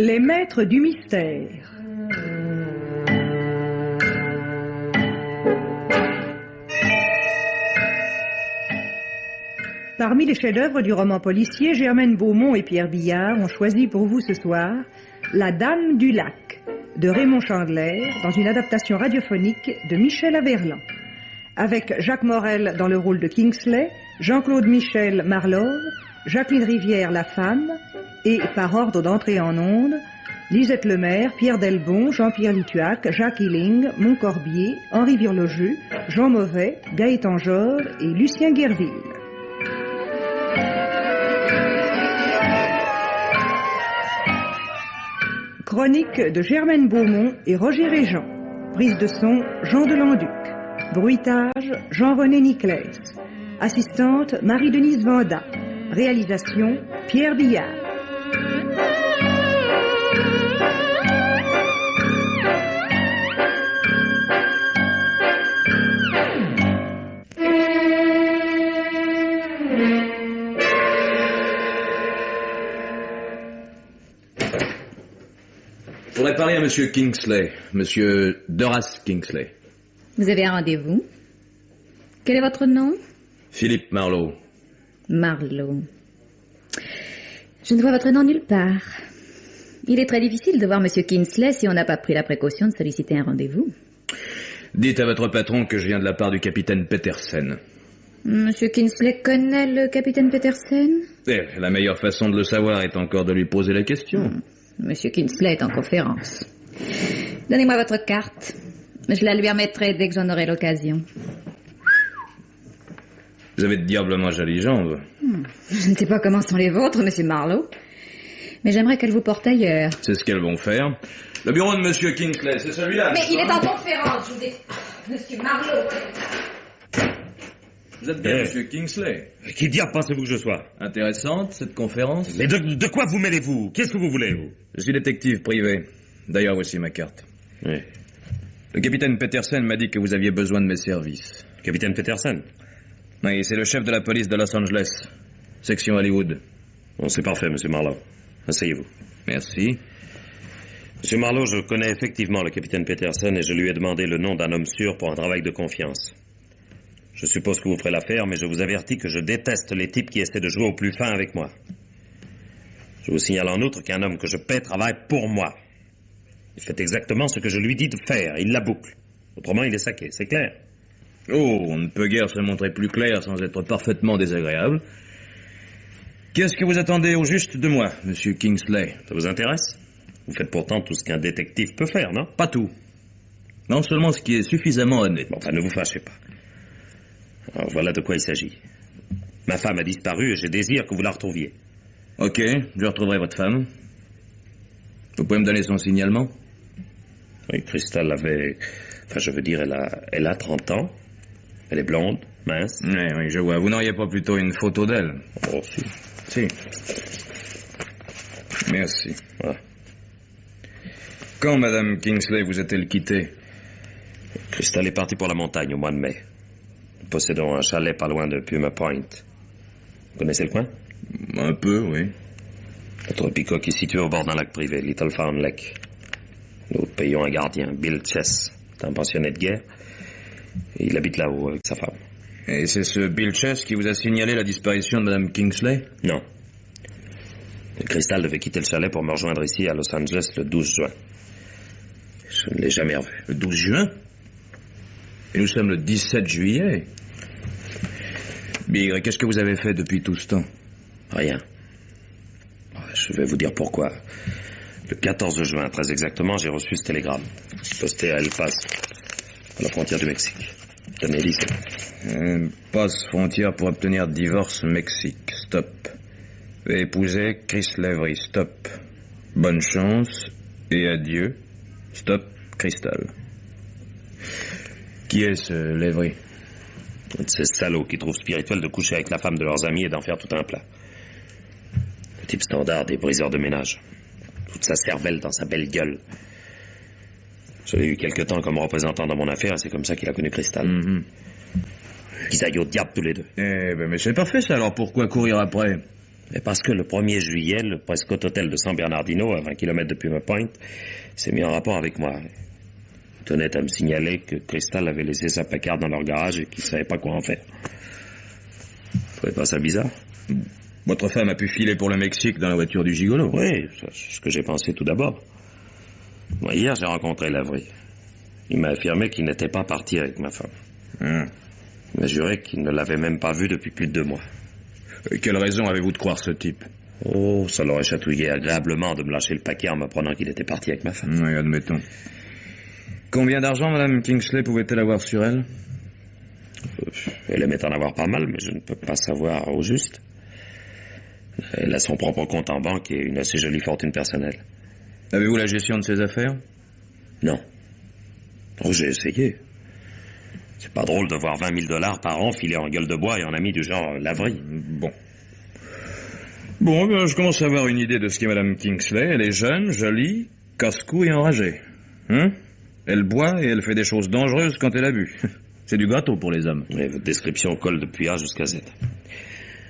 Les maîtres du mystère. Parmi les chefs-d'œuvre du roman policier, Germaine Beaumont et Pierre Billard ont choisi pour vous ce soir La Dame du Lac de Raymond Chandler dans une adaptation radiophonique de Michel Averland. Avec Jacques Morel dans le rôle de Kingsley, Jean-Claude Michel Marlowe, Jacqueline Rivière la femme et, par ordre d'entrée en onde, Lisette Lemaire, Pierre Delbon, Jean-Pierre Lituac, Jacques Hilling, Montcorbier, Henri Virlogeux, Jean Mauvais, Gaëtan Jor et Lucien Guerville. Chronique de Germaine Beaumont et Roger Régent. Prise de son, Jean Delanduc. Bruitage, Jean-René Niclès. Assistante, Marie-Denise Vanda. Réalisation, Pierre Billard. Je voudrais parler à Monsieur Kingsley, Monsieur Doras Kingsley. Vous avez un rendez-vous? Quel est votre nom? Philippe Marlowe. Marlowe. Je ne vois votre nom nulle part. Il est très difficile de voir Monsieur Kingsley si on n'a pas pris la précaution de solliciter un rendez-vous. Dites à votre patron que je viens de la part du capitaine Petersen. Monsieur Kingsley connaît le capitaine Petersen? La meilleure façon de le savoir est encore de lui poser la question. Monsieur Kingsley est en conférence. Donnez-moi votre carte. Je la lui remettrai dès que j'en aurai l'occasion. Vous avez de diablement jolies jambes. Je ne sais pas comment sont les vôtres, Monsieur Marlowe. Mais j'aimerais qu'elles vous portent ailleurs. C'est ce qu'elles vont faire. Le bureau de Monsieur Kingsley, c'est celui-là. Mais il est en conférence, je vous dis. Monsieur Marlowe. Vous êtes bien Monsieur Kingsley. Qui diable pensez-vous que je sois? Intéressante, cette conférence. Mais de quoi vous mêlez-vous? Qu'est-ce que vous voulez, vous? Je suis détective privé. D'ailleurs, voici ma carte. Oui. Le capitaine Petersen m'a dit que vous aviez besoin de mes services. Capitaine Petersen? Oui, c'est le chef de la police de Los Angeles, section Hollywood. Bon, c'est parfait, Monsieur Marlowe. Asseyez-vous. Merci. Monsieur Marlowe, je connais effectivement le capitaine Petersen et je lui ai demandé le nom d'un homme sûr pour un travail de confiance. Je suppose que vous ferez l'affaire, mais je vous avertis que je déteste les types qui essaient de jouer au plus fin avec moi. Je vous signale en outre qu'un homme que je paie travaille pour moi. Il fait exactement ce que je lui dis de faire, il la boucle. Autrement, il est saqué, c'est clair. Oh, on ne peut guère se montrer plus clair sans être parfaitement désagréable. Qu'est-ce que vous attendez au juste de moi, Monsieur Kingsley? Ça vous intéresse? Vous faites pourtant tout ce qu'un détective peut faire, non? Pas tout. Non seulement ce qui est suffisamment honnête. Bon, enfin, ne vous fâchez pas. Alors, voilà de quoi il s'agit. Ma femme a disparu et je désire que vous la retrouviez. Ok, je retrouverai votre femme. Vous pouvez me donner son signalement? Oui, Crystal avait... Enfin, je veux dire, elle a 30 ans. Elle est blonde, mince. Oui, je vois. Vous n'auriez pas plutôt une photo d'elle? Oh, si. Si. Merci. Voilà. Quand, Madame Kingsley, vous a-t-elle quitté? Crystal est partie pour la montagne au mois de mai. Nous possédons un chalet pas loin de Puma Point. Vous connaissez le coin? Un peu, oui. Notre picoque est situé au bord d'un lac privé, Little Farm Lake. Nous payons un gardien, Bill Chess. C'est un pensionnaire de guerre. Et il habite là-haut avec sa femme. Et c'est ce Bill Chess qui vous a signalé la disparition de Madame Kingsley? Non. Le Crystal devait quitter le chalet pour me rejoindre ici à Los Angeles le 12 juin. Je ne l'ai jamais revu. Le 12 juin? Et nous sommes le 17 juillet. Bigre, qu'est-ce que vous avez fait depuis tout ce temps? Rien. Je vais vous dire pourquoi. Le 14 juin, très exactement, j'ai reçu ce télégramme. Posté à El Paso, à la frontière du Mexique. Tenez, lisez. Passe frontière pour obtenir divorce Mexique. Stop. Épouser Chris Lavery. Stop. Bonne chance et adieu. Stop. Crystal. Qui est ce Lavery? Ces salauds qui trouvent spirituel de coucher avec la femme de leurs amis et d'en faire tout un plat. Le type standard des briseurs de ménage. Toute sa cervelle dans sa belle gueule. Je l'ai eu quelque temps comme représentant dans mon affaire et c'est comme ça qu'il a connu Crystal. Qu'ils aillent au diable tous les deux. Mais c'est parfait ça, alors pourquoi courir après? Mais parce que le 1er juillet, le Prescott Hotel de San Bernardino, à 20 km de Puma Point, s'est mis en rapport avec moi. Il tenait à me signaler que Crystal avait laissé sa Packard dans leur garage et qu'il ne savait pas quoi en faire. Vous trouvez pas ça bizarre? Votre femme a pu filer pour le Mexique dans la voiture du gigolo. Oui, c'est ce que j'ai pensé tout d'abord. Moi, hier, j'ai rencontré Lavery. Il m'a affirmé qu'il n'était pas parti avec ma femme. Il m'a juré qu'il ne l'avait même pas vue depuis plus de 2 mois. Et quelle raison avez-vous de croire ce type? Oh, ça l'aurait chatouillé agréablement de me lâcher le paquet en m'apprenant qu'il était parti avec ma femme. Oui, admettons. Combien d'argent Mme Kingsley pouvait-elle avoir sur elle? Elle aimait en avoir pas mal, mais je ne peux pas savoir au juste. Elle a son propre compte en banque et une assez jolie fortune personnelle. Avez-vous la gestion de ses affaires? Non. Oh, j'ai essayé. C'est pas drôle de voir 20 000 $ par an filer en gueule de bois et en ami du genre Lavery. Bon, ben, je commence à avoir une idée de ce qu'est Mme Kingsley. Elle est jeune, jolie, casse-cou et enragée. Elle boit et elle fait des choses dangereuses quand elle a bu. C'est du gâteau pour les hommes. Et votre description colle depuis A jusqu'à Z.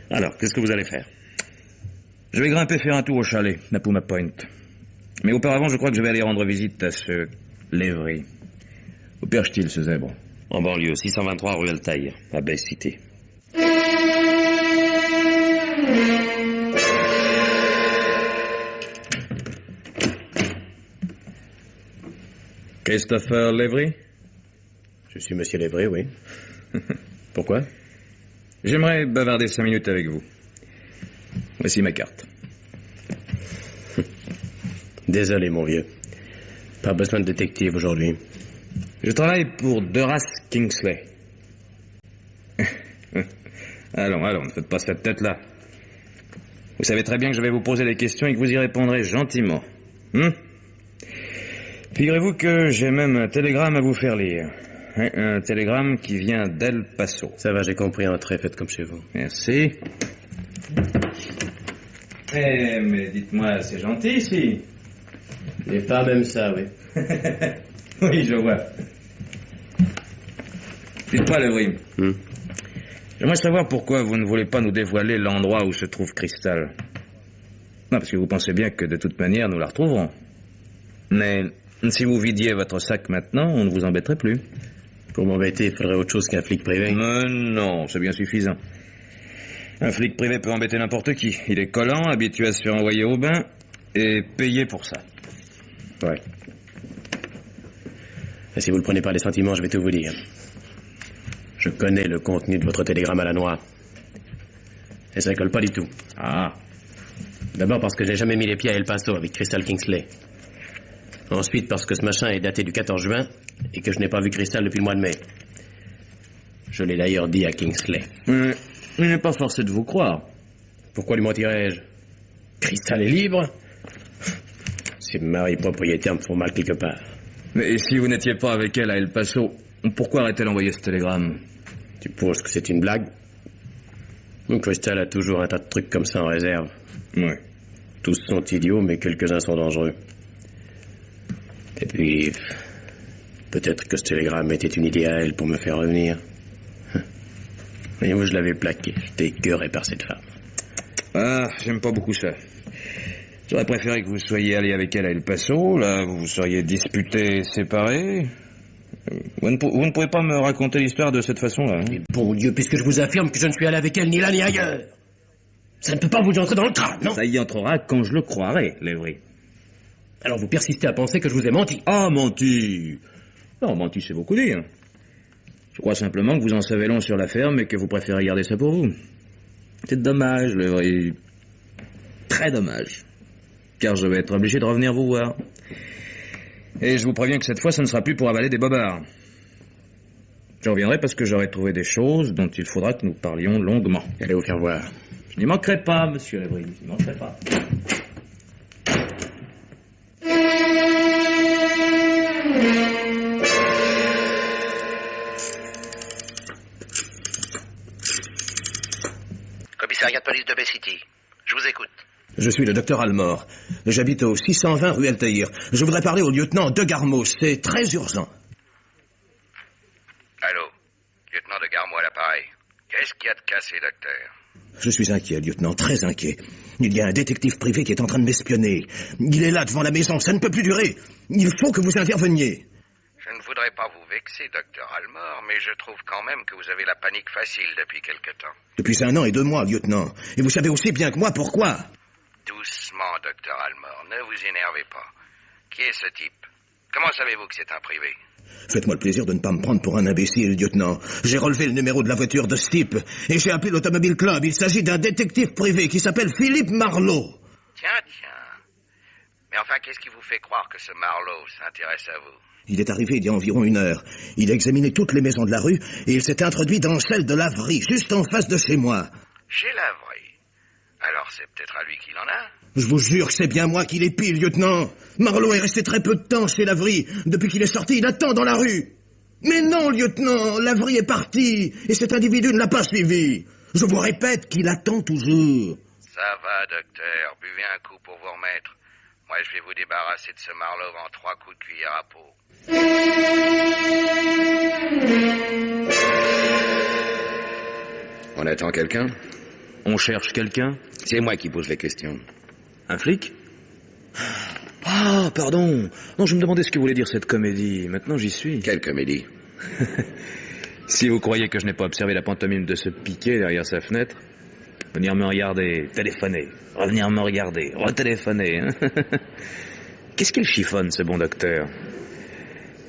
Alors, qu'est-ce que vous allez faire? Je vais grimper faire un tour au chalet, à Puma Point. Mais auparavant, je crois que je vais aller rendre visite à ce Lavery. Où perche-t-il, ce zèbre? En banlieue, 623 rue Altaïr, à Bay City. Christopher Lavery? Je suis Monsieur Lavery, oui. Pourquoi? J'aimerais bavarder 5 minutes avec vous. Voici ma carte. Désolé, mon vieux. Pas besoin de détective aujourd'hui. Je travaille pour Doras Kingsley. Allons, ne faites pas cette tête-là. Vous savez très bien que je vais vous poser des questions et que vous y répondrez gentiment. Figurez-vous que j'ai même un télégramme à vous faire lire. Un télégramme qui vient d'El Paso. Ça va, j'ai compris, entrez, faites comme chez vous. Merci. Mais dites-moi, c'est gentil ici. Et pas même ça, oui. Oui, je vois. Dites-moi, Lavery. J'aimerais savoir pourquoi vous ne voulez pas nous dévoiler l'endroit où se trouve Crystal. Non, parce que vous pensez bien que de toute manière, nous la retrouverons. Mais si vous vidiez votre sac maintenant, on ne vous embêterait plus. Pour m'embêter, il faudrait autre chose qu'un flic privé. Mais non, c'est bien suffisant. Un flic privé peut embêter n'importe qui. Il est collant, habitué à se faire envoyer au bain, et payé pour ça. Ouais. Et si vous le prenez par les sentiments, je vais tout vous dire. Je connais le contenu de votre télégramme à la noix. Et ça ne colle pas du tout. Ah. D'abord parce que j'ai jamais mis les pieds à El Paso avec Crystal Kingsley. Ensuite parce que ce machin est daté du 14 juin et que je n'ai pas vu Crystal depuis le mois de mai. Je l'ai d'ailleurs dit à Kingsley. Il n'est pas forcé de vous croire. Pourquoi lui mentirais-je? Crystal est libre? Ses maris propriétaires me font mal quelque part. Mais si vous n'étiez pas avec elle à El Paso, pourquoi aurait-elle envoyé ce télégramme? Tu penses que c'est une blague? Crystal a toujours un tas de trucs comme ça en réserve. Oui. Tous sont idiots, mais quelques-uns sont dangereux. Et puis, peut-être que ce télégramme était une idée à elle pour me faire revenir. Mais moi, je l'avais plaqué. J'étais écœuré par cette femme. Ah, j'aime pas beaucoup ça. J'aurais préféré que vous soyez allé avec elle à El Paso. Là, vous vous seriez disputés, séparés. Vous ne pouvez pas me raconter l'histoire de cette façon-là. Mais bon Dieu, puisque je vous affirme que je ne suis allé avec elle ni là ni ailleurs. Ça ne peut pas vous entrer dans le crâne, non? Ça y entrera quand je le croirai, Lavery. Alors vous persistez à penser que je vous ai menti. Ah, menti. Non, menti, c'est beaucoup dire. Je crois simplement que vous en savez long sur l'affaire, mais que vous préférez garder ça pour vous. C'est dommage, Lavery. Très dommage. Car je vais être obligé de revenir vous voir. Et je vous préviens que cette fois, ce ne sera plus pour avaler des bobards. Je reviendrai parce que j'aurai trouvé des choses dont il faudra que nous parlions longuement. Allez vous faire voir. Je n'y manquerai pas, monsieur Lavery, je n'y manquerai pas. Commissariat de police de Bay City. Je vous écoute. Je suis le docteur Almore. J'habite au 620 rue Altaïr. Je voudrais parler au lieutenant de Garmos. C'est très urgent. Allô, lieutenant de Garmot à l'appareil. Qu'est-ce qu'il y a de cassé, docteur? Je suis inquiet, lieutenant, très inquiet. Il y a un détective privé qui est en train de m'espionner. Il est là devant la maison, ça ne peut plus durer. Il faut que vous interveniez. Je ne voudrais pas vous vexer, docteur Almore, mais je trouve quand même que vous avez la panique facile depuis quelque temps. Depuis 1 an et 2 mois, lieutenant. Et vous savez aussi bien que moi pourquoi. Doucement, docteur Almore, ne vous énervez pas. Qui est ce type? Comment savez-vous que c'est un privé? Faites-moi le plaisir de ne pas me prendre pour un imbécile, lieutenant. J'ai relevé le numéro de la voiture de ce type et j'ai appelé l'Automobile Club. Il s'agit d'un détective privé qui s'appelle Philippe Marlowe. Tiens. Mais enfin, qu'est-ce qui vous fait croire que ce Marlowe s'intéresse à vous? Il est arrivé il y a environ 1 heure. Il a examiné toutes les maisons de la rue et il s'est introduit dans celle de Lavry, juste en face de chez moi. Chez Lavry? Alors c'est peut-être à lui qu'il en a? Je vous jure que c'est bien moi qui l'ai pile, lieutenant. Marlowe est resté très peu de temps chez Lavry. Depuis qu'il est sorti, il attend dans la rue. Mais non, lieutenant, Lavry est parti et cet individu ne l'a pas suivi. Je vous répète qu'il attend toujours. Ça va, docteur. Buvez un coup pour vous remettre. Moi, je vais vous débarrasser de ce Marlowe en 3 coups de cuillère à peau. On attend quelqu'un? On cherche quelqu'un? C'est moi qui pose les questions. Un flic? Ah, pardon. Non, je me demandais ce que voulait dire cette comédie. Maintenant, j'y suis. Quelle comédie? Si vous croyez que je n'ai pas observé la pantomime de ce piquet derrière sa fenêtre, venir me regarder, téléphoner, revenir me regarder, retéléphoner. Hein. Qu'est-ce qu'il chiffonne, ce bon docteur?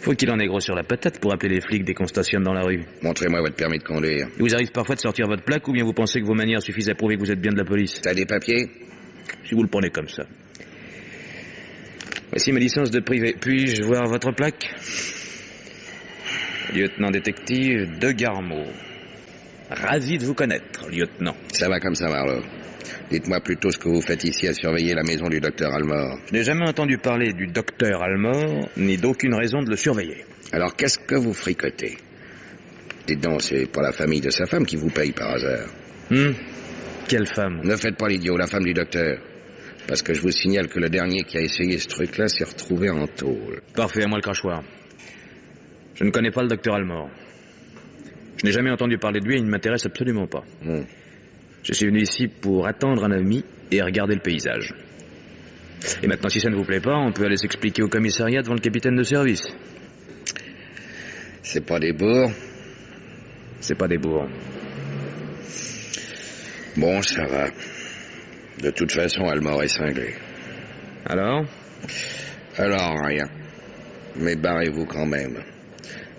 Faut qu'il en ait gros sur la patate pour appeler les flics dès qu'on stationne dans la rue. Montrez-moi votre permis de conduire. Il vous arrive parfois de sortir votre plaque ou bien vous pensez que vos manières suffisent à prouver que vous êtes bien de la police? T'as des papiers? Si vous le prenez comme ça. Voici mes licences de privé. Puis-je voir votre plaque? Lieutenant détective de Garmeau. Ravi de vous connaître, lieutenant. Ça va comme ça, Marlowe. Dites-moi plutôt ce que vous faites ici à surveiller la maison du docteur Almore. Je n'ai jamais entendu parler du docteur Almore, ni d'aucune raison de le surveiller. Alors, qu'est-ce que vous fricotez? Dites donc, c'est pas la famille de sa femme qui vous paye par hasard. Quelle femme? Ne faites pas l'idiot, la femme du docteur. Parce que je vous signale que le dernier qui a essayé ce truc-là s'est retrouvé en tôle. Parfait, à moi le crachoir. Je ne connais pas le docteur Almore. Je n'ai jamais entendu parler de lui et il ne m'intéresse absolument pas. Je suis venu ici pour attendre un ami et regarder le paysage. Et maintenant, si ça ne vous plaît pas, on peut aller s'expliquer au commissariat devant le capitaine de service. C'est pas des bourgs? C'est pas des bourgs. Bon, ça va. De toute façon, Almore est cinglé. Alors? Alors, rien. Mais barrez-vous quand même.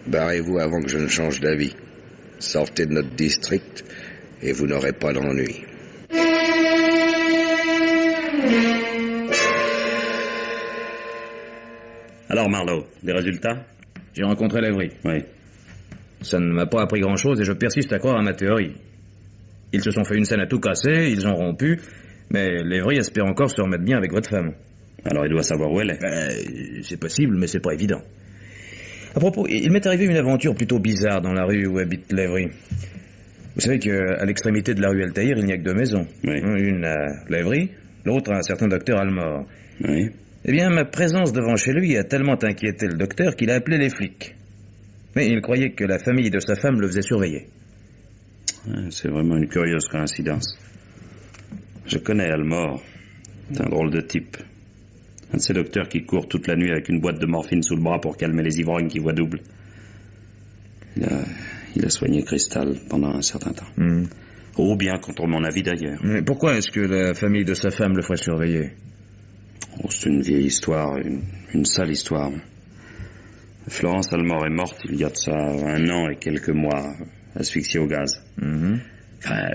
Barrez-vous avant que je ne change d'avis. Sortez de notre district et vous n'aurez pas d'ennui. Alors, Marlowe, des résultats? J'ai rencontré Lavry. Oui. Ça ne m'a pas appris grand-chose et je persiste à croire à ma théorie. Ils se sont fait une scène à tout casser, ils ont rompu, mais Lavry espère encore se remettre bien avec votre femme. Alors, il doit savoir où elle est. C'est possible, mais c'est pas évident. À propos, il m'est arrivé une aventure plutôt bizarre dans la rue où habite Lavry. Vous savez qu'à l'extrémité de la rue Altaïr, il n'y a que 2 maisons. Oui. Une à Lavry, l'autre à un certain docteur Almore. Oui. Eh bien, ma présence devant chez lui a tellement inquiété le docteur qu'il a appelé les flics. Mais il croyait que la famille de sa femme le faisait surveiller. C'est vraiment une curieuse coïncidence. Je connais Almore. C'est un drôle de type. Un de ces docteurs qui court toute la nuit avec une boîte de morphine sous le bras pour calmer les ivrognes qui voient double. Il a soigné Cristal pendant un certain temps. Ou bien contre mon avis d'ailleurs. Mais pourquoi est-ce que la famille de sa femme le ferait surveiller? C'est une vieille histoire, une sale histoire. Florence Almore est morte il y a de ça 1 an et quelques mois, asphyxiée au gaz.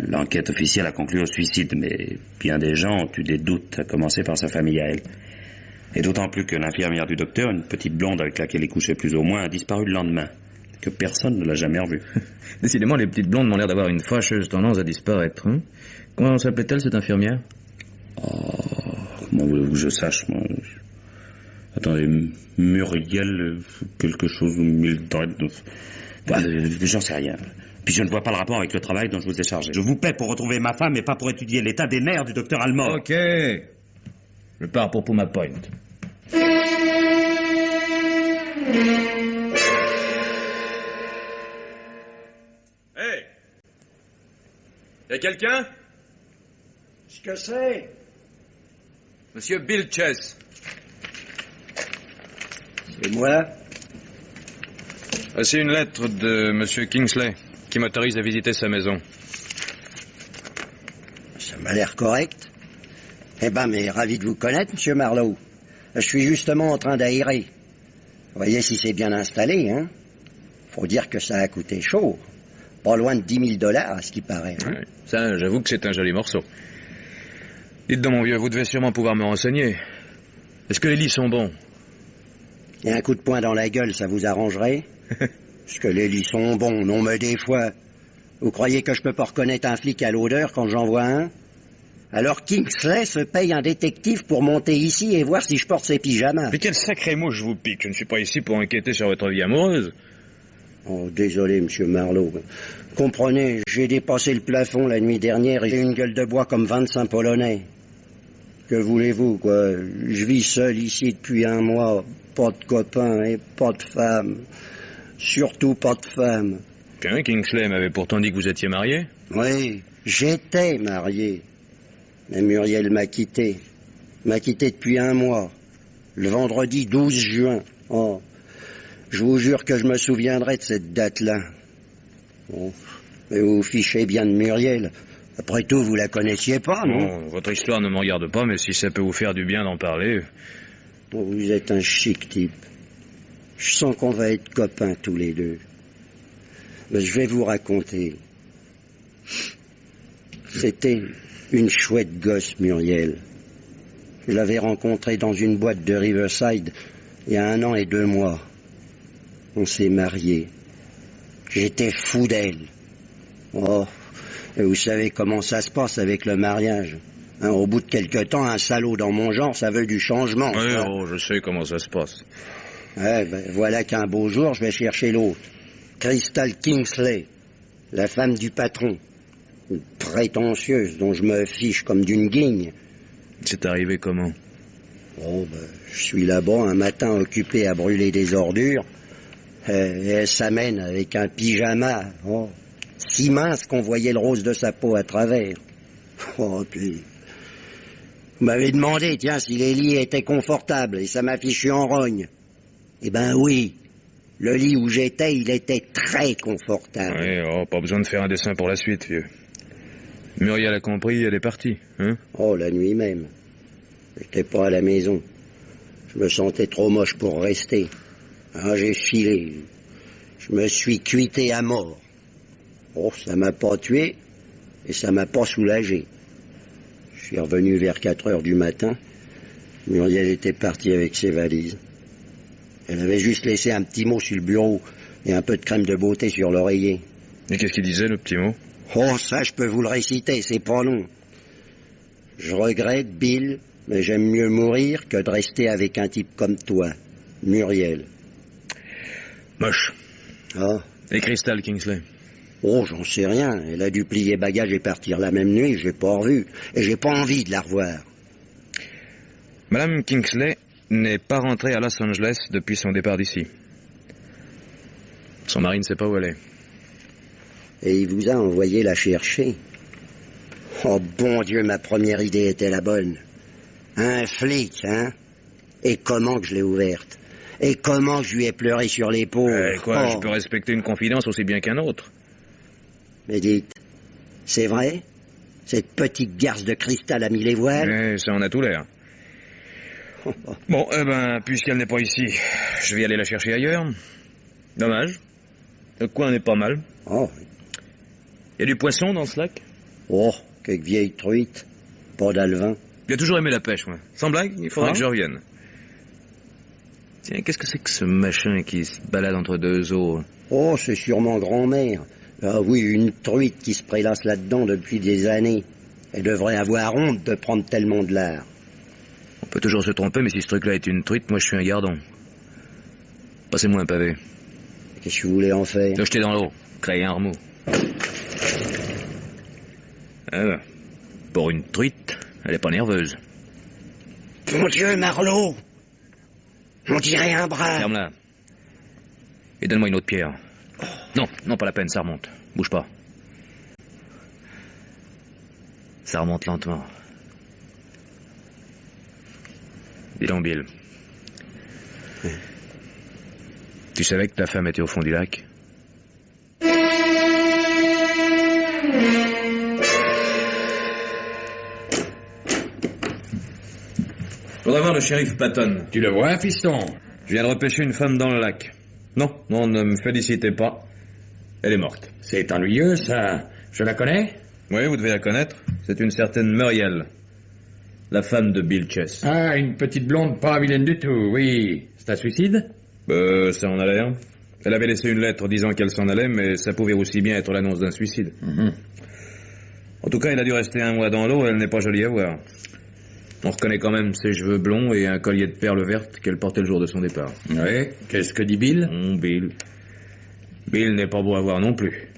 L'enquête officielle a conclu au suicide, mais bien des gens ont eu des doutes, à commencer par sa famille à elle. Et d'autant plus que l'infirmière du docteur, une petite blonde avec laquelle il couchait plus ou moins, a disparu le lendemain, que personne ne l'a jamais revue. Décidément, les petites blondes m'ont l'air d'avoir une fâcheuse tendance à disparaître. Hein? Comment s'appelait-elle, cette infirmière? Comment voulez-vous que je sache, moi? Attendez, Muriel, quelque chose, Mildred... J'en sais rien. Puis je ne vois pas le rapport avec le travail dont je vous ai chargé. Je vous paie pour retrouver ma femme et pas pour étudier l'état des nerfs du docteur Almore. Ok. Je pars pour Puma Point. Hey! Y'a quelqu'un? Ce que c'est? Monsieur Bill Chess. C'est moi? Voici une lettre de Monsieur Kingsley qui m'autorise à visiter sa maison. Ça m'a l'air correct. Eh ben, mais ravi de vous connaître, Monsieur Marlowe. Je suis justement en train d'aérer. Vous voyez si c'est bien installé, hein? Faut dire que ça a coûté chaud. Pas loin de 10 000 $ à ce qui paraît. Ouais, ça, j'avoue que c'est un joli morceau. Dites donc, mon vieux, vous devez sûrement pouvoir me renseigner. Est-ce que les lits sont bons? Et un coup de poing dans la gueule, ça vous arrangerait? Est-ce que les lits sont bons? Non, mais des fois. Vous croyez que je peux pas reconnaître un flic à l'odeur quand j'en vois un? Alors Kingsley se paye un détective pour monter ici et voir si je porte ses pyjamas. Mais quel sacré mot je vous pique. Je ne suis pas ici pour enquêter sur votre vie amoureuse. Oh, désolé, Monsieur Marlowe. Comprenez, j'ai dépassé le plafond la nuit dernière et j'ai une gueule de bois comme 25 Polonais. Que voulez-vous, quoi? Je vis seul ici depuis 1 mois. Pas de copains et pas de femmes. Surtout pas de femmes. Tiens, Kingsley m'avait pourtant dit que vous étiez marié. Oui, j'étais marié. Mais Muriel m'a quitté. M'a quitté depuis 1 mois. Le vendredi 12 juin. Oh, je vous jure que je me souviendrai de cette date-là. Bon, mais vous fichez bien de Muriel. Après tout, vous la connaissiez pas, non? Bon, votre histoire ne me regarde pas, mais si ça peut vous faire du bien d'en parler... Oh, vous êtes un chic type. Je sens qu'on va être copains tous les deux. Mais je vais vous raconter. C'était une chouette gosse, Muriel. Je l'avais rencontrée dans une boîte de Riverside il y a 1 an et 2 mois. On s'est mariés. J'étais fou d'elle. Oh, et vous savez comment ça se passe avec le mariage. Hein, au bout de quelque temps, un salaud dans mon genre, ça veut du changement. Oui, Ça. oh, je sais comment ça se passe. Ouais, ben, voilà qu'un beau jour, je vais chercher l'autre. Crystal Kingsley, la femme du patron. Une prétentieuse dont je me fiche comme d'une guigne. C'est arrivé comment? Oh, ben, je suis là-bas un matin occupé à brûler des ordures. Et elle s'amène avec un pyjama, oh, si mince qu'on voyait le rose de sa peau à travers. Oh, puis... Vous m'avez demandé, tiens, si les lits étaient confortables, et ça m'a fichu en rogne. Eh ben oui, le lit où j'étais, il était très confortable. Oui, oh, pas besoin de faire un dessin pour la suite, vieux. Muriel a compris, elle est partie, hein? Oh, la nuit même. J'étais pas à la maison. Je me sentais trop moche pour rester. Ah, j'ai filé. Je me suis cuité à mort. Oh, ça m'a pas tué, et ça m'a pas soulagé. Je suis revenu vers 4 heures du matin. Muriel était partie avec ses valises. Elle avait juste laissé un petit mot sur le bureau et un peu de crème de beauté sur l'oreiller. Et qu'est-ce qu'il disait, le petit mot? Oh, ça, je peux vous le réciter, c'est pas long. Je regrette, Bill, mais j'aime mieux mourir que de rester avec un type comme toi, Muriel. Moche. Ah. Et Crystal Kingsley? Oh, j'en sais rien. Elle a dû plier bagage et partir la même nuit, je l'ai pas revue. Et j'ai pas envie de la revoir. Madame Kingsley n'est pas rentrée à Los Angeles depuis son départ d'ici. Son mari ne sait pas où elle est. Et il vous a envoyé la chercher. Oh, bon Dieu, ma première idée était la bonne. Un flic, hein? Et comment que je l'ai ouverte? Et comment que je lui ai pleuré sur l'épaule? Quoi, je peux respecter une confidence aussi bien qu'un autre. Mais dites, c'est vrai? Cette petite garce de cristal a mis les voiles? Ça en a tout l'air. Bon, puisqu'elle n'est pas ici, je vais aller la chercher ailleurs. Dommage. Le coin n'est pas mal. Oh. Il y a du poisson dans ce lac? Oh, quelques vieilles truites. Pas d'alevin. J'ai toujours aimé la pêche, moi. Sans blague, il faudra que je revienne. Tiens, qu'est-ce que c'est que ce machin qui se balade entre 2 eaux? Oh, c'est sûrement grand-mère. Ah oui, une truite qui se prélasse là-dedans depuis des années. Elle devrait avoir honte de prendre tellement de lard. On peut toujours se tromper, mais si ce truc-là est une truite, moi je suis un gardon. Passez-moi un pavé. Qu'est-ce que vous voulez en faire? Le jeter dans l'eau, créer un remous. Ah, pour une truite, elle est pas nerveuse. Mon Dieu, Marlowe! On dirait un bras. Ferme-la. Et donne-moi une autre pierre. Non, pas la peine, ça remonte. Bouge pas. Ça remonte lentement. Dis donc, Bill. Tu savais que ta femme était au fond du lac? Faudrait voir le shérif Patton. Tu le vois, fiston? Je viens de repêcher une femme dans le lac. Non, ne me félicitez pas. Elle est morte. C'est ennuyeux, ça. Je la connais? Oui, vous devez la connaître. C'est une certaine Muriel. La femme de Bill Chess. Ah, une petite blonde pas vilaine du tout, oui. C'est un suicide? Ça en a l'air. Elle avait laissé une lettre disant qu'elle s'en allait, mais ça pouvait aussi bien être l'annonce d'un suicide. En tout cas, elle a dû rester 1 mois dans l'eau, elle n'est pas jolie à voir. On reconnaît quand même ses cheveux blonds et un collier de perles vertes qu'elle portait le jour de son départ. Oui. Qu'est-ce que dit Bill? Bill. Bill n'est pas beau à voir non plus.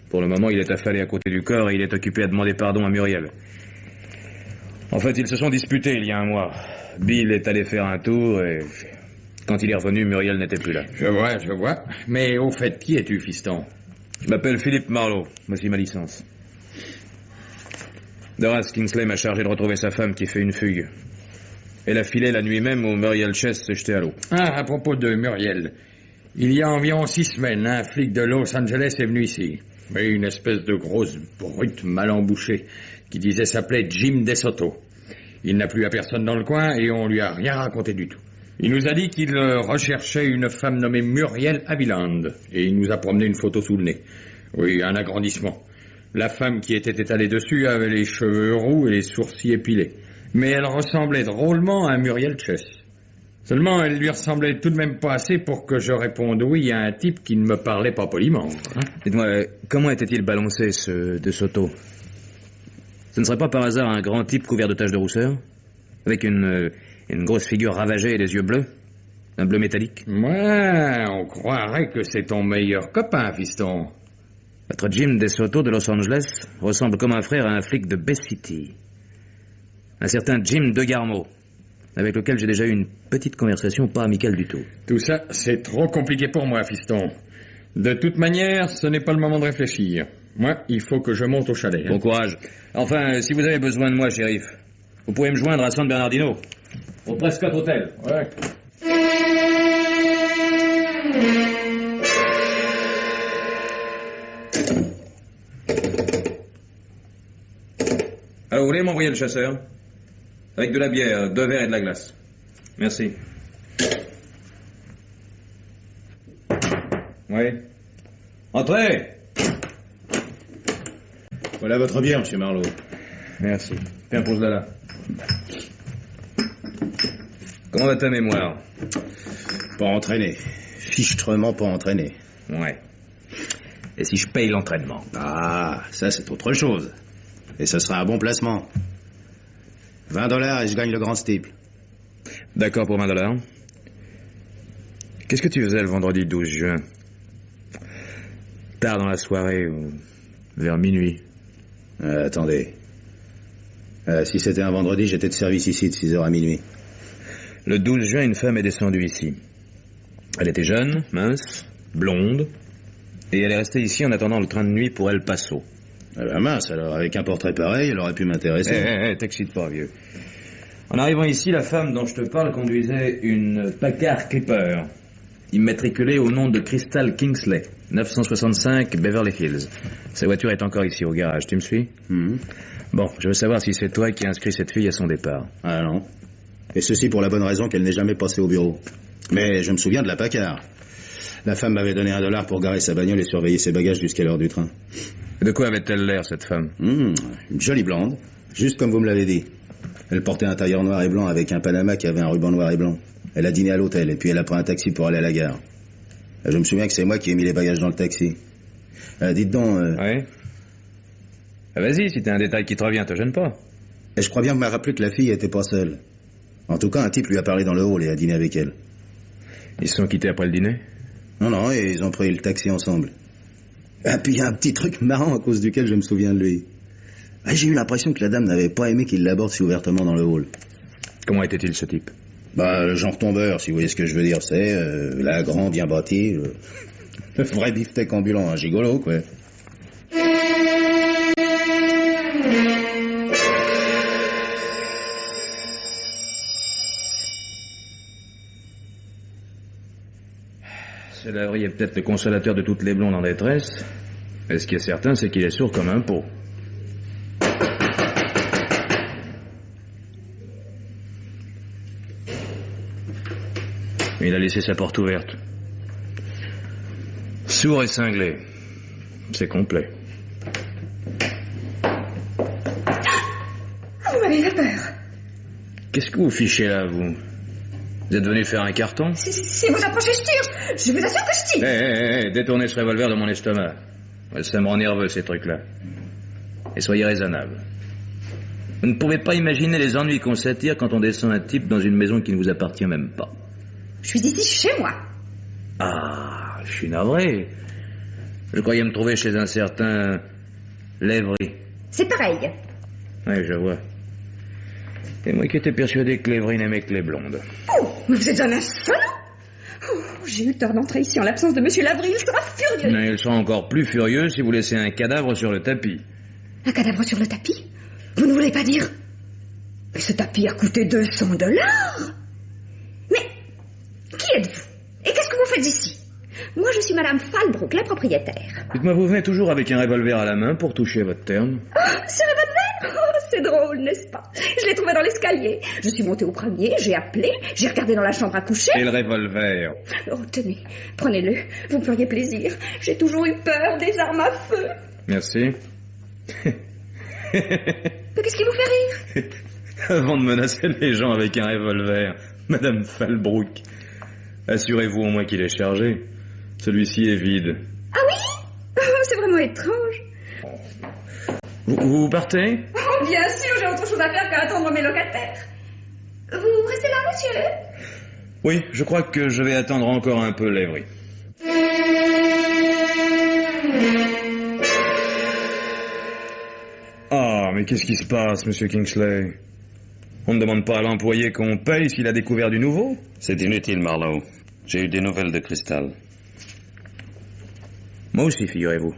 Pour le moment, il est affalé à côté du corps et il est occupé à demander pardon à Muriel. En fait, ils se sont disputés il y a 1 mois. Bill est allé faire un tour et quand il est revenu, Muriel n'était plus là. Je vois. Mais au fait, qui es-tu, fiston? Je m'appelle Philippe Marlowe. Voici ma licence. Doras Kingsley m'a chargé de retrouver sa femme qui fait une fugue. Elle a filé la nuit même où Muriel Chess s'est jetée à l'eau. Ah, à propos de Muriel. Il y a environ 6 semaines, un flic de Los Angeles est venu ici. Mais une espèce de grosse brute mal embouchée qui disait s'appelait Jim DeSoto. Il n'a plu à personne dans le coin et on lui a rien raconté du tout. Il nous a dit qu'il recherchait une femme nommée Muriel Haviland et il nous a promené une photo sous le nez. Oui, un agrandissement. La femme qui était étalée dessus avait les cheveux roux et les sourcils épilés. Mais elle ressemblait drôlement à Muriel Chess. Seulement, elle lui ressemblait tout de même pas assez pour que je réponde oui à un type qui ne me parlait pas poliment. Dites-moi, comment était-il balancé, ce De Soto? Ce ne serait pas par hasard un grand type couvert de taches de rousseur? Avec une grosse figure ravagée et des yeux bleus? Un bleu métallique? Ouais, on croirait que c'est ton meilleur copain, fiston. Votre Jim DeSoto de Los Angeles ressemble comme un frère à un flic de Bay City. Un certain Jim DeGarmo, avec lequel j'ai déjà eu une petite conversation pas amicale du tout. Tout ça, c'est trop compliqué pour moi, fiston. De toute manière, ce n'est pas le moment de réfléchir. Moi, il faut que je monte au chalet. Bon courage. Enfin, si vous avez besoin de moi, shérif, vous pouvez me joindre à San Bernardino, au Prescott Hotel. Ouais. Alors, vous voulez m'envoyer le chasseur? Avec de la bière, 2 verres et de la glace. Merci. Oui. Entrez! Voilà votre bière, monsieur Marlowe. Merci. Tiens, pose-la là. Comment va ta mémoire? Pas entraîné. Fichtrement pas entraîné. Ouais. Et si je paye l'entraînement? Ah, ça c'est autre chose. Et ce sera un bon placement. $20 et je gagne le grand steeple. D'accord pour $20. Qu'est-ce que tu faisais le vendredi 12 juin? Tard dans la soirée ou vers minuit? Attendez. Si c'était un vendredi, j'étais de service ici de 6h à minuit. Le 12 juin, une femme est descendue ici. Elle était jeune, mince, blonde, et elle est restée ici en attendant le train de nuit pour El Paso. Ah ben mince, alors avec un portrait pareil, elle aurait pu m'intéresser. T'excite pas, vieux. En arrivant ici, la femme dont je te parle conduisait une Packard Clipper, immatriculée au nom de Crystal Kingsley, 965 Beverly Hills. Sa voiture est encore ici au garage, tu me suis? Bon, je veux savoir si c'est toi qui as inscrit cette fille à son départ. Ah non. Et ceci pour la bonne raison qu'elle n'est jamais passée au bureau. Mais je me souviens de la Packard. La femme m'avait donné $1 pour garer sa bagnole et surveiller ses bagages jusqu'à l'heure du train. De quoi avait-elle l'air, cette femme? Une jolie blonde, juste comme vous me l'avez dit. Elle portait un tailleur noir et blanc avec un Panama qui avait un ruban noir et blanc. Elle a dîné à l'hôtel et puis elle a pris un taxi pour aller à la gare. Je me souviens que c'est moi qui ai mis les bagages dans le taxi. Dites donc... Oui. Vas-y, si t'as un détail qui te revient, te gêne pas. Et je crois bien que m'a rappelé que la fille était pas seule. En tout cas, un type lui a parlé dans le hall et a dîné avec elle. Ils se sont quittés après le dîner? Non, et ils ont pris le taxi ensemble. Et puis il y a un petit truc marrant à cause duquel je me souviens de lui. J'ai eu l'impression que la dame n'avait pas aimé qu'il l'aborde si ouvertement dans le hall. Comment était-il, ce type? Le genre tombeur, si vous voyez ce que je veux dire. C'est là, grand, bien bâti. Le vrai beefsteak ambulant, un gigolo, quoi. croyez peut-être le consolateur de toutes les blondes en détresse. Mais ce qui est certain, c'est qu'il est sourd comme un pot. Il a laissé sa porte ouverte. Sourd et cinglé. C'est complet. Vous m'avez fait peur. Qu'est-ce que vous fichez là, vous? Vous êtes venu faire un carton? Si vous approchez, je tire. Je vous assure que je tire. Hé, détournez ce revolver de mon estomac. Ça me rend nerveux, ces trucs-là. Et soyez raisonnable. Vous ne pouvez pas imaginer les ennuis qu'on s'attire quand on descend un type dans une maison qui ne vous appartient même pas. Je suis ici chez moi. Ah, je suis navré. Je croyais me trouver chez un certain Lévry. C'est pareil. Oui, je vois. Et moi qui étais persuadé que Lévry n'aimait que les blondes. Oh, mais vous êtes un insolent. Oh, j'ai eu tort d'entrer ici en l'absence de Monsieur Lavry. Il sera furieux. Mais il sera encore plus furieux si vous laissez un cadavre sur le tapis. Un cadavre sur le tapis? Vous ne voulez pas dire? Mais ce tapis a coûté $200. Mais qui êtes-vous? Et qu'est-ce que vous faites ici? Moi, je suis Madame Falbrook, la propriétaire. Dites-moi, vous venez toujours avec un revolver à la main pour toucher votre terme? Oh, ce revolver? Oh, c'est drôle, n'est-ce pas? Je l'ai trouvé dans l'escalier. Je suis montée au premier, j'ai appelé, j'ai regardé dans la chambre à coucher. Et le revolver? Oh, tenez, prenez-le. Vous me feriez plaisir. J'ai toujours eu peur des armes à feu. Merci. Mais qu'est-ce qui vous fait rire? Avant de menacer les gens avec un revolver, Madame Falbrook, assurez-vous au moins qu'il est chargé. Celui-ci est vide. Ah oui? Oh, c'est vraiment étrange. Vous partez? Oh, bien sûr, j'ai autre chose à faire qu'à attendre mes locataires. Vous restez là, monsieur? Oui, je crois que je vais attendre encore un peu Lévry. Ah, mais qu'est-ce qui se passe, monsieur Kingsley? On ne demande pas à l'employé qu'on paye s'il a découvert du nouveau? C'est inutile, Marlowe. J'ai eu des nouvelles de Crystal. Moi aussi, figurez-vous.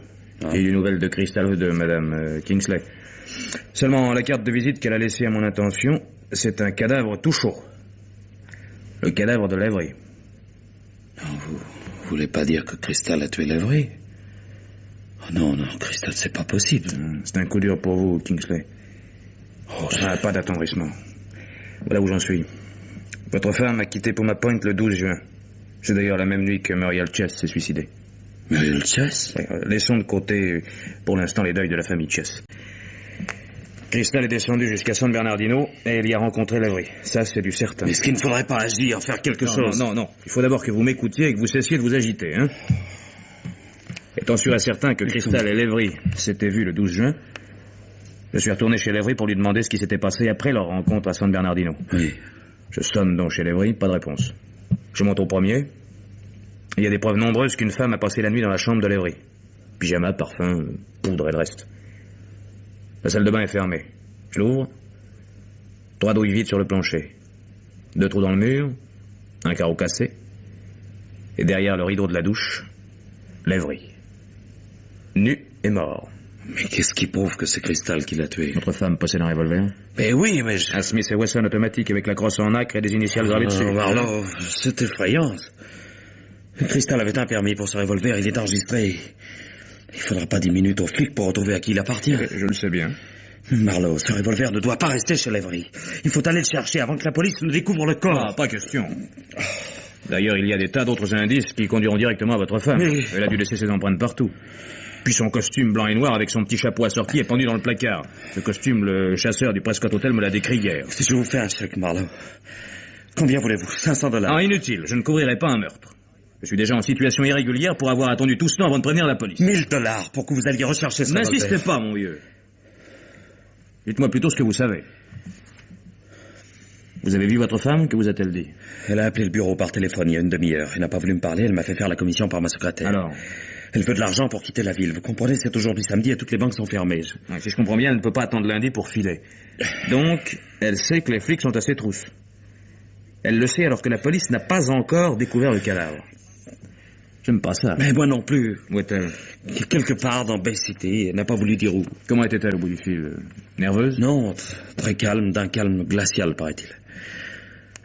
J'ai eu des nouvelles de Crystal de Madame Kingsley. Seulement, la carte de visite qu'elle a laissée à mon intention, c'est un cadavre tout chaud. Le cadavre de Lévry. Non, vous voulez pas dire que Crystal a tué Lévry? Oh non, Crystal, c'est pas possible. C'est un coup dur pour vous, Kingsley. Oh, Pas d'attendrissement. Voilà où j'en suis. Votre femme a quitté Puma Point le 12 juin. C'est d'ailleurs la même nuit que Muriel Chess s'est suicidée. Muriel Chess? Laissons de côté, pour l'instant, les deuils de la famille Chess. Crystal est descendue jusqu'à San Bernardino et elle y a rencontré Lévry. Ça, c'est du certain. Mais est-ce qu'il ne faudrait pas agir, faire quelque chose? Non. Il faut d'abord que vous m'écoutiez et que vous cessiez de vous agiter, hein. Étant sûr et certain que Crystal et Lévry s'étaient vus le 12 juin, je suis retourné chez Lévry pour lui demander ce qui s'était passé après leur rencontre à San Bernardino. Oui. Je sonne donc chez Lévry, pas de réponse. Je monte au premier. Il y a des preuves nombreuses qu'une femme a passé la nuit dans la chambre de Lévry. Pyjama, parfum, poudre et le reste. La salle de bain est fermée. Je l'ouvre. 3 douilles vides sur le plancher. 2 trous dans le mur. Un carreau cassé. Et derrière le rideau de la douche, Lévry. Nu et mort. Mais qu'est-ce qui prouve que c'est Crystal qui l'a tué? Votre femme possède un revolver? Mais oui, mais Un Smith & Wesson automatique avec la crosse en nacre et des initiales gravées dessus. Marlowe, c'est effrayant. Crystal avait un permis pour ce revolver, il est enregistré. Il faudra pas 10 minutes aux flics pour retrouver à qui il appartient. Je le sais bien. Marlowe, ce revolver ne doit pas rester chez Lévry. Il faut aller le chercher avant que la police ne découvre le corps. Ah, pas question. D'ailleurs, il y a des tas d'autres indices qui conduiront directement à votre femme. Mais... Elle a dû laisser ses empreintes partout. Puis son costume blanc et noir avec son petit chapeau assorti est pendu dans le placard. Ce costume, le chasseur du Prescott Hotel me l'a décrit hier. Si je vous fais un chèque, Marlowe, combien voulez-vous? $500? Non, inutile. Je ne couvrirai pas un meurtre. Je suis déjà en situation irrégulière pour avoir attendu tout ce temps avant de prévenir la police. $1000 pour que vous alliez rechercher ce revolver. N'insistez pas, mon vieux. Dites-moi plutôt ce que vous savez. Vous avez vu votre femme? Que vous a-t-elle dit? Elle a appelé le bureau par téléphone il y a une demi-heure. Elle n'a pas voulu me parler, elle m'a fait faire la commission par ma secrétaire. Alors? Elle veut de l'argent pour quitter la ville. Vous comprenez, c'est aujourd'hui samedi et toutes les banques sont fermées. Si je comprends bien, elle ne peut pas attendre lundi pour filer. Donc, elle sait que les flics sont à ses trousses. Elle le sait alors que la police n'a pas encore découvert le cadavre. J'aime pas ça. Mais moi non plus. Où est-elle? Quelque part dans Bay City. Elle n'a pas voulu dire où. Comment était-elle au bout du fil? Nerveuse? Non, très calme, d'un calme glacial, paraît-il.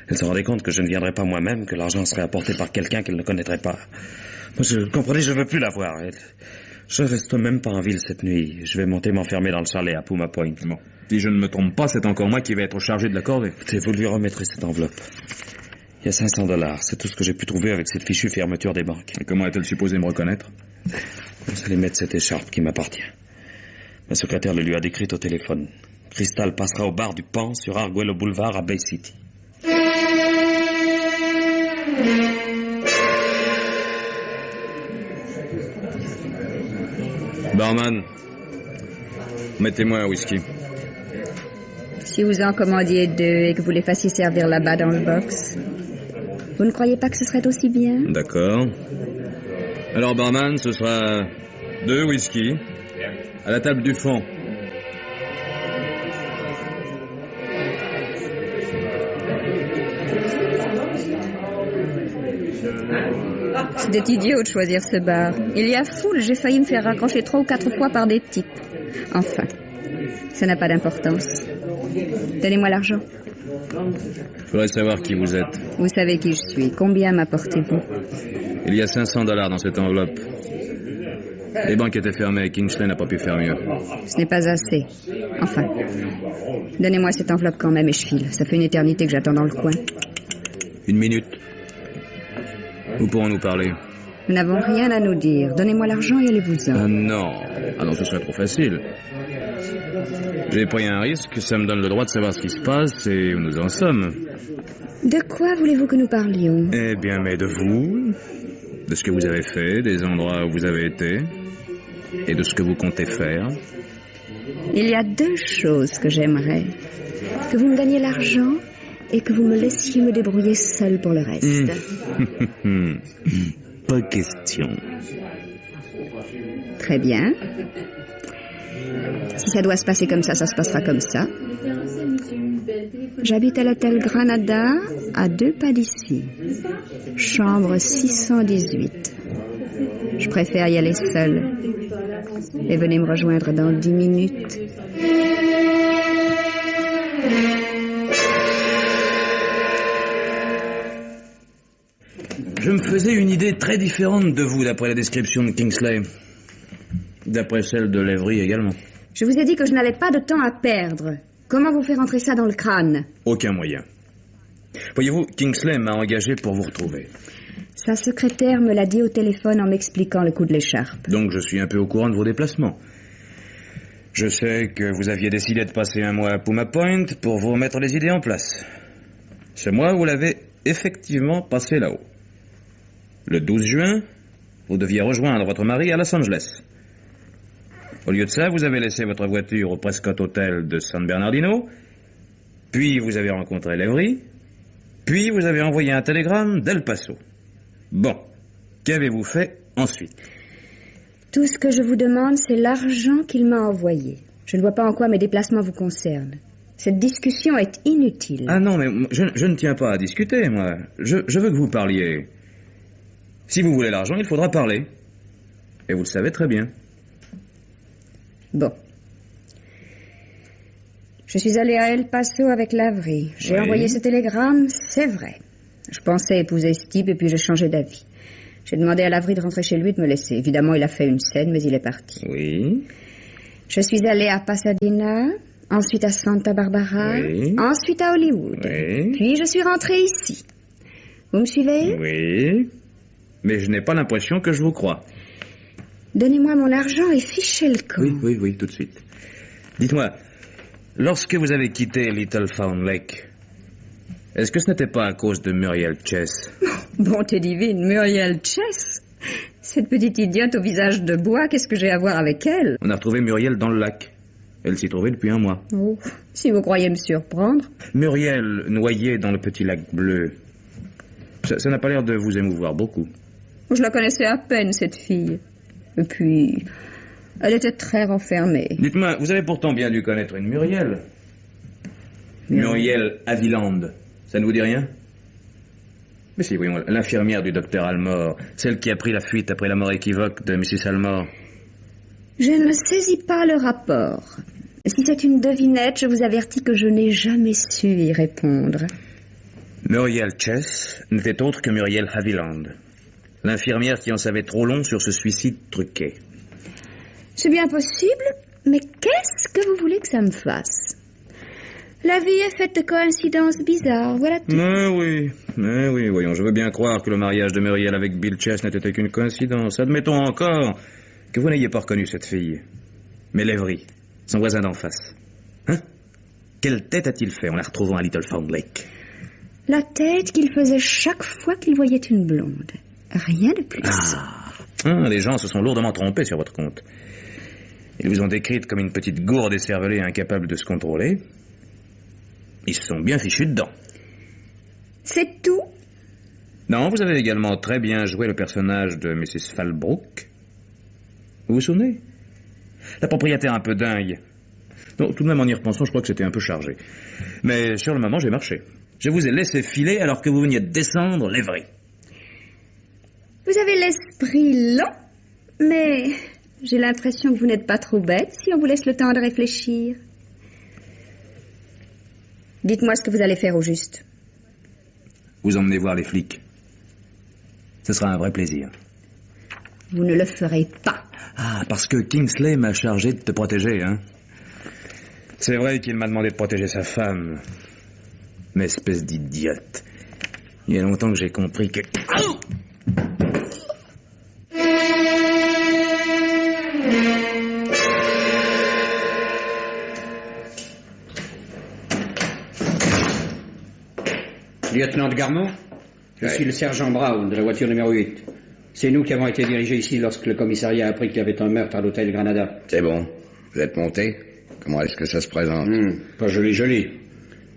Elle se rendait compte que je ne viendrais pas moi-même, que l'argent serait apporté par quelqu'un qu'elle ne connaîtrait pas. Moi, comprenez, je ne veux plus la voir. Je reste même pas en ville cette nuit. Je vais monter m'enfermer dans le chalet à Puma Point. Bon, si je ne me trompe pas, c'est encore moi qui vais être chargé de la corvée. Écoutez, vous lui remettrez cette enveloppe. Il y a $500. C'est tout ce que j'ai pu trouver avec cette fichue fermeture des banques. Et comment est-elle supposée me reconnaître? Vous allez mettre cette écharpe qui m'appartient. Ma secrétaire le lui a décrite au téléphone. Crystal passera au bar du Pan sur Arguello Boulevard à Bay City. Barman, mettez-moi un whisky. Si vous en commandiez 2 et que vous les fassiez servir là-bas dans le box, vous ne croyez pas que ce serait aussi bien? D'accord. Alors, barman, ce sera 2 whisky à la table du fond. C'était idiot de choisir ce bar. Il y a foule, j'ai failli me faire raccrocher 3 ou 4 fois par des types. Enfin, ça n'a pas d'importance. Donnez-moi l'argent. Je voudrais savoir qui vous êtes. Vous savez qui je suis. Combien m'apportez-vous? Il y a $500 dans cette enveloppe. Les banques étaient fermées, Kingsley n'a pas pu faire mieux. Ce n'est pas assez. Enfin, donnez-moi cette enveloppe quand même et je file. Ça fait une éternité que j'attends dans le coin. 1 minute. Où pourrons-nous parler? Nous n'avons rien à nous dire. Donnez-moi l'argent et allez-vous-en. Ah non. Ah non, ce serait trop facile. J'ai pris un risque, ça me donne le droit de savoir ce qui se passe et où nous en sommes. De quoi voulez-vous que nous parlions? Eh bien, mais de vous, de ce que vous avez fait, des endroits où vous avez été, et de ce que vous comptez faire. Il y a 2 choses que j'aimerais. Que vous me donniez l'argent et que vous me laissiez me débrouiller seul pour le reste. Pas question. Très bien. Si ça doit se passer comme ça, ça se passera comme ça. J'habite à l'hôtel Granada, à 2 pas d'ici. Chambre 618. Je préfère y aller seule. Et venez me rejoindre dans 10 minutes. Je me faisais une idée très différente de vous d'après la description de Kingsley. D'après celle de Lavery également. Je vous ai dit que je n'avais pas de temps à perdre. Comment vous faire entrer ça dans le crâne? Aucun moyen. Voyez-vous, Kingsley m'a engagé pour vous retrouver. Sa secrétaire me l'a dit au téléphone en m'expliquant le coup de l'écharpe. Donc je suis un peu au courant de vos déplacements. Je sais que vous aviez décidé de passer un mois à Puma Point pour vous remettre les idées en place. Ce mois, vous l'avez effectivement passé là-haut. Le 12 juin, vous deviez rejoindre votre mari à Los Angeles. Au lieu de ça, vous avez laissé votre voiture au Prescott Hotel de San Bernardino, puis vous avez rencontré Lavery, puis vous avez envoyé un télégramme d'El Paso. Bon, qu'avez-vous fait ensuite? Tout ce que je vous demande, c'est l'argent qu'il m'a envoyé. Je ne vois pas en quoi mes déplacements vous concernent. Cette discussion est inutile. Ah non, mais je ne tiens pas à discuter, moi. Je veux que vous parliez. Si vous voulez l'argent, il faudra parler. Et vous le savez très bien. Bon. Je suis allée à El Paso avec Lavery. J'ai envoyé ce télégramme, c'est vrai. Je pensais épouser ce type et puis j'ai changé d'avis. J'ai demandé à Lavery de rentrer chez lui et de me laisser. Évidemment, il a fait une scène, mais il est parti. Oui. Je suis allée à Pasadena, ensuite à Santa Barbara, ensuite à Hollywood. Oui. Puis je suis rentrée ici. Vous me suivez? Oui. Mais je n'ai pas l'impression que je vous crois. Donnez-moi mon argent et fichez le camp. Oui, tout de suite. Dites-moi, lorsque vous avez quitté Little Fawn Lake, est-ce que ce n'était pas à cause de Muriel Chess? Bonté divine, Muriel Chess? Cette petite idiote au visage de bois, qu'est-ce que j'ai à voir avec elle? On a retrouvé Muriel dans le lac. Elle s'y trouvait depuis un mois. Oh, si vous croyez me surprendre. Muriel, noyée dans le petit lac bleu. Ça n'a pas l'air de vous émouvoir beaucoup. Je la connaissais à peine, cette fille. Et puis, elle était très renfermée. Dites-moi, vous avez pourtant bien dû connaître une Muriel. Muriel Haviland. Ça ne vous dit rien? Mais si, voyons, l'infirmière du docteur Almore. Celle qui a pris la fuite après la mort équivoque de Mrs. Almore. Je ne saisis pas le rapport. Si c'est une devinette, je vous avertis que je n'ai jamais su y répondre. Muriel Chess n'était autre que Muriel Haviland, l'infirmière qui en savait trop long sur ce suicide truqué. C'est bien possible, mais qu'est-ce que vous voulez que ça me fasse? La vie est faite de coïncidences bizarres, voilà tout. Mais oui, voyons, je veux bien croire que le mariage de Muriel avec Bill Chess n'était qu'une coïncidence. Admettons encore que vous n'ayez pas reconnu cette fille. Mais Lavery, son voisin d'en face. Hein? Quelle tête a-t-il fait en la retrouvant à Little Found Lake? La tête qu'il faisait chaque fois qu'il voyait une blonde. Rien de plus. Les gens se sont lourdement trompés sur votre compte. Ils vous ont décrite comme une petite gourde écervelée incapable de se contrôler. Ils se sont bien fichus dedans. C'est tout? Non, vous avez également très bien joué le personnage de Mrs. Falbrook. Vous vous souvenez? La propriétaire un peu dingue. Non, tout de même, en y repensant, je crois que c'était un peu chargé. Mais sur le moment, j'ai marché. Je vous ai laissé filer alors que vous veniez de descendre Lavery. Vous avez l'esprit lent, mais j'ai l'impression que vous n'êtes pas trop bête si on vous laisse le temps de réfléchir. Dites-moi ce que vous allez faire au juste. Vous emmenez voir les flics. Ce sera un vrai plaisir. Vous ne le ferez pas. Ah, parce que Kingsley m'a chargé de te protéger, hein? C'est vrai qu'il m'a demandé de protéger sa femme. Mais espèce d'idiote. Il y a longtemps que j'ai compris que... Lieutenant de Garmont, je suis le sergent Brown de la voiture numéro 8. C'est nous qui avons été dirigés ici lorsque le commissariat a appris qu'il y avait un meurtre à l'hôtel Granada. C'est bon. Vous êtes monté? Comment est-ce que ça se présente? Pas joli.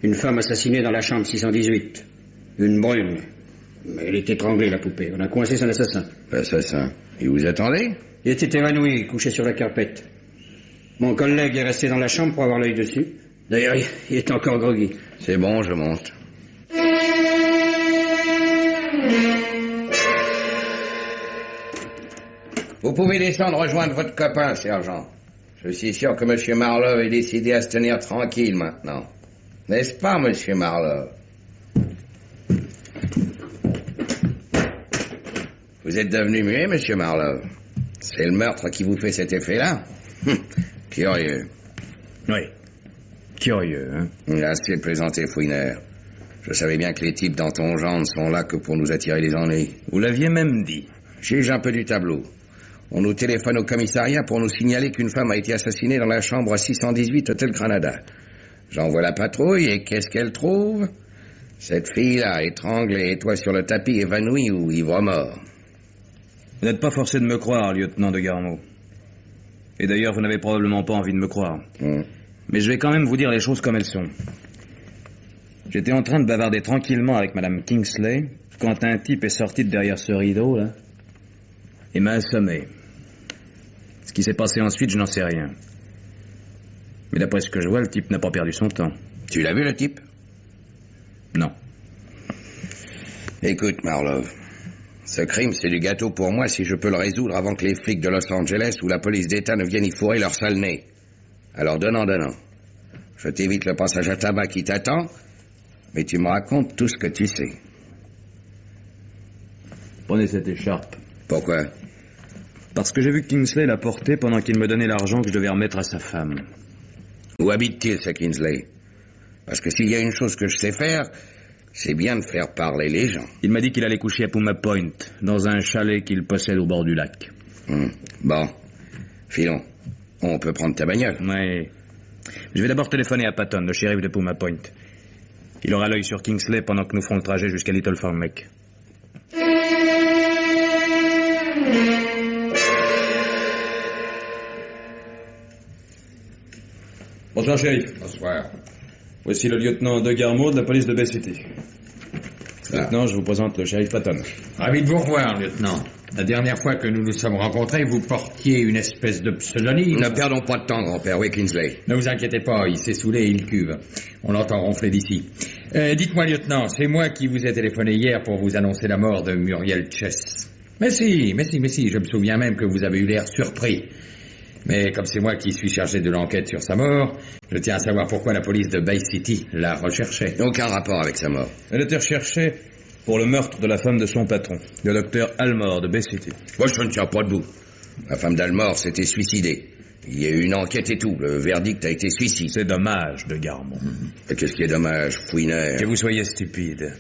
Une femme assassinée dans la chambre 618. Une brune. Mais elle est étranglée, la poupée. On a coincé son assassin. L'assassin? Il vous attendait? Il était évanoui, couché sur la carpette. Mon collègue est resté dans la chambre pour avoir l'œil dessus. D'ailleurs, il est encore groggy. C'est bon, je monte. Vous pouvez descendre rejoindre votre copain, sergent. Je suis sûr que M. Marlowe est décidé à se tenir tranquille maintenant. N'est-ce pas, M. Marlowe? Vous êtes devenu muet, M. Marlowe? C'est le meurtre qui vous fait cet effet-là? Curieux. Oui. Curieux, hein? Assez plaisanté, fouineur. Je savais bien que les types dans ton genre ne sont là que pour nous attirer les ennuis. Vous l'aviez même dit. Juge un peu du tableau. On nous téléphone au commissariat pour nous signaler qu'une femme a été assassinée dans la chambre 618 Hôtel Granada. J'envoie la patrouille et qu'est-ce qu'elle trouve? Cette fille-là, étranglée, et toi sur le tapis, évanoui ou ivre-mort. Vous n'êtes pas forcé de me croire, lieutenant de Garmont. Et d'ailleurs, vous n'avez probablement pas envie de me croire. Mais je vais quand même vous dire les choses comme elles sont. J'étais en train de bavarder tranquillement avec Madame Kingsley quand un type est sorti de derrière ce rideau, là, et m'a assommé. Ce qui s'est passé ensuite, je n'en sais rien. Mais d'après ce que je vois, le type n'a pas perdu son temps. Tu l'as vu, le type? Non. Écoute, Marlowe, ce crime, c'est du gâteau pour moi si je peux le résoudre avant que les flics de Los Angeles ou la police d'État ne viennent y fourrer leur sale nez. Alors, donnant. Je t'évite le passage à tabac qui t'attend, mais tu me racontes tout ce que tu sais. Prenez cette écharpe. Pourquoi? Parce que j'ai vu Kingsley la porter pendant qu'il me donnait l'argent que je devais remettre à sa femme. Où habite-t-il, ce Kingsley? Parce que s'il y a une chose que je sais faire, c'est bien de faire parler les gens. Il m'a dit qu'il allait coucher à Puma Point, dans un chalet qu'il possède au bord du lac. Bon. Filons. On peut prendre ta bagnole. Oui. Je vais d'abord téléphoner à Patton, le shérif de Puma Point. Il aura l'œil sur Kingsley pendant que nous ferons le trajet jusqu'à Little Farm Lake. Bonsoir, shérif. Bonsoir. Voici le lieutenant de Garmont de la police de Bay City. Maintenant, je vous présente le shérif Patton. Ravi de vous revoir, lieutenant. La dernière fois que nous nous sommes rencontrés, vous portiez une espèce de pseudonyme. Ne perdons pas de temps, grand-père. Oui, Kingsley. Ne vous inquiétez pas, il s'est saoulé et il cuve. On l'entend ronfler d'ici. Dites-moi, lieutenant, c'est moi qui vous ai téléphoné hier pour vous annoncer la mort de Muriel Chess. Mais si, je me souviens même que vous avez eu l'air surpris. Mais comme c'est moi qui suis chargé de l'enquête sur sa mort, je tiens à savoir pourquoi la police de Bay City la recherchait. Aucun rapport avec sa mort. Elle était recherchée pour le meurtre de la femme de son patron, le docteur Almore de Bay City. Moi, je ne tiens pas debout. La femme d'Almore s'était suicidée. Il y a eu une enquête et tout. Le verdict a été suicide. C'est dommage, de Garmont. Et qu'est-ce qui est dommage, Fouineur? Que vous soyez stupide.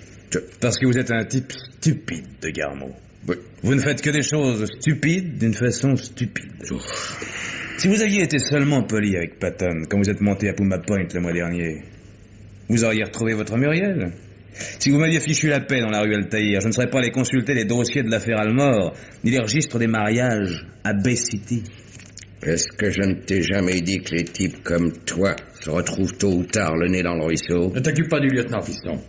Parce que vous êtes un type stupide, de Garmont. Oui. Vous ne faites que des choses stupides d'une façon stupide. Si vous aviez été seulement poli avec Patton, quand vous êtes monté à Puma Point le mois dernier, vous auriez retrouvé votre Muriel. Si vous m'aviez fichu la paix dans la rue Altaïr, je ne serais pas allé consulter les dossiers de l'affaire Almore, ni les registres des mariages à Bay City. Est-ce que je ne t'ai jamais dit que les types comme toi se retrouvent tôt ou tard le nez dans le ruisseau? Ne t'occupe pas du lieutenant, fiston.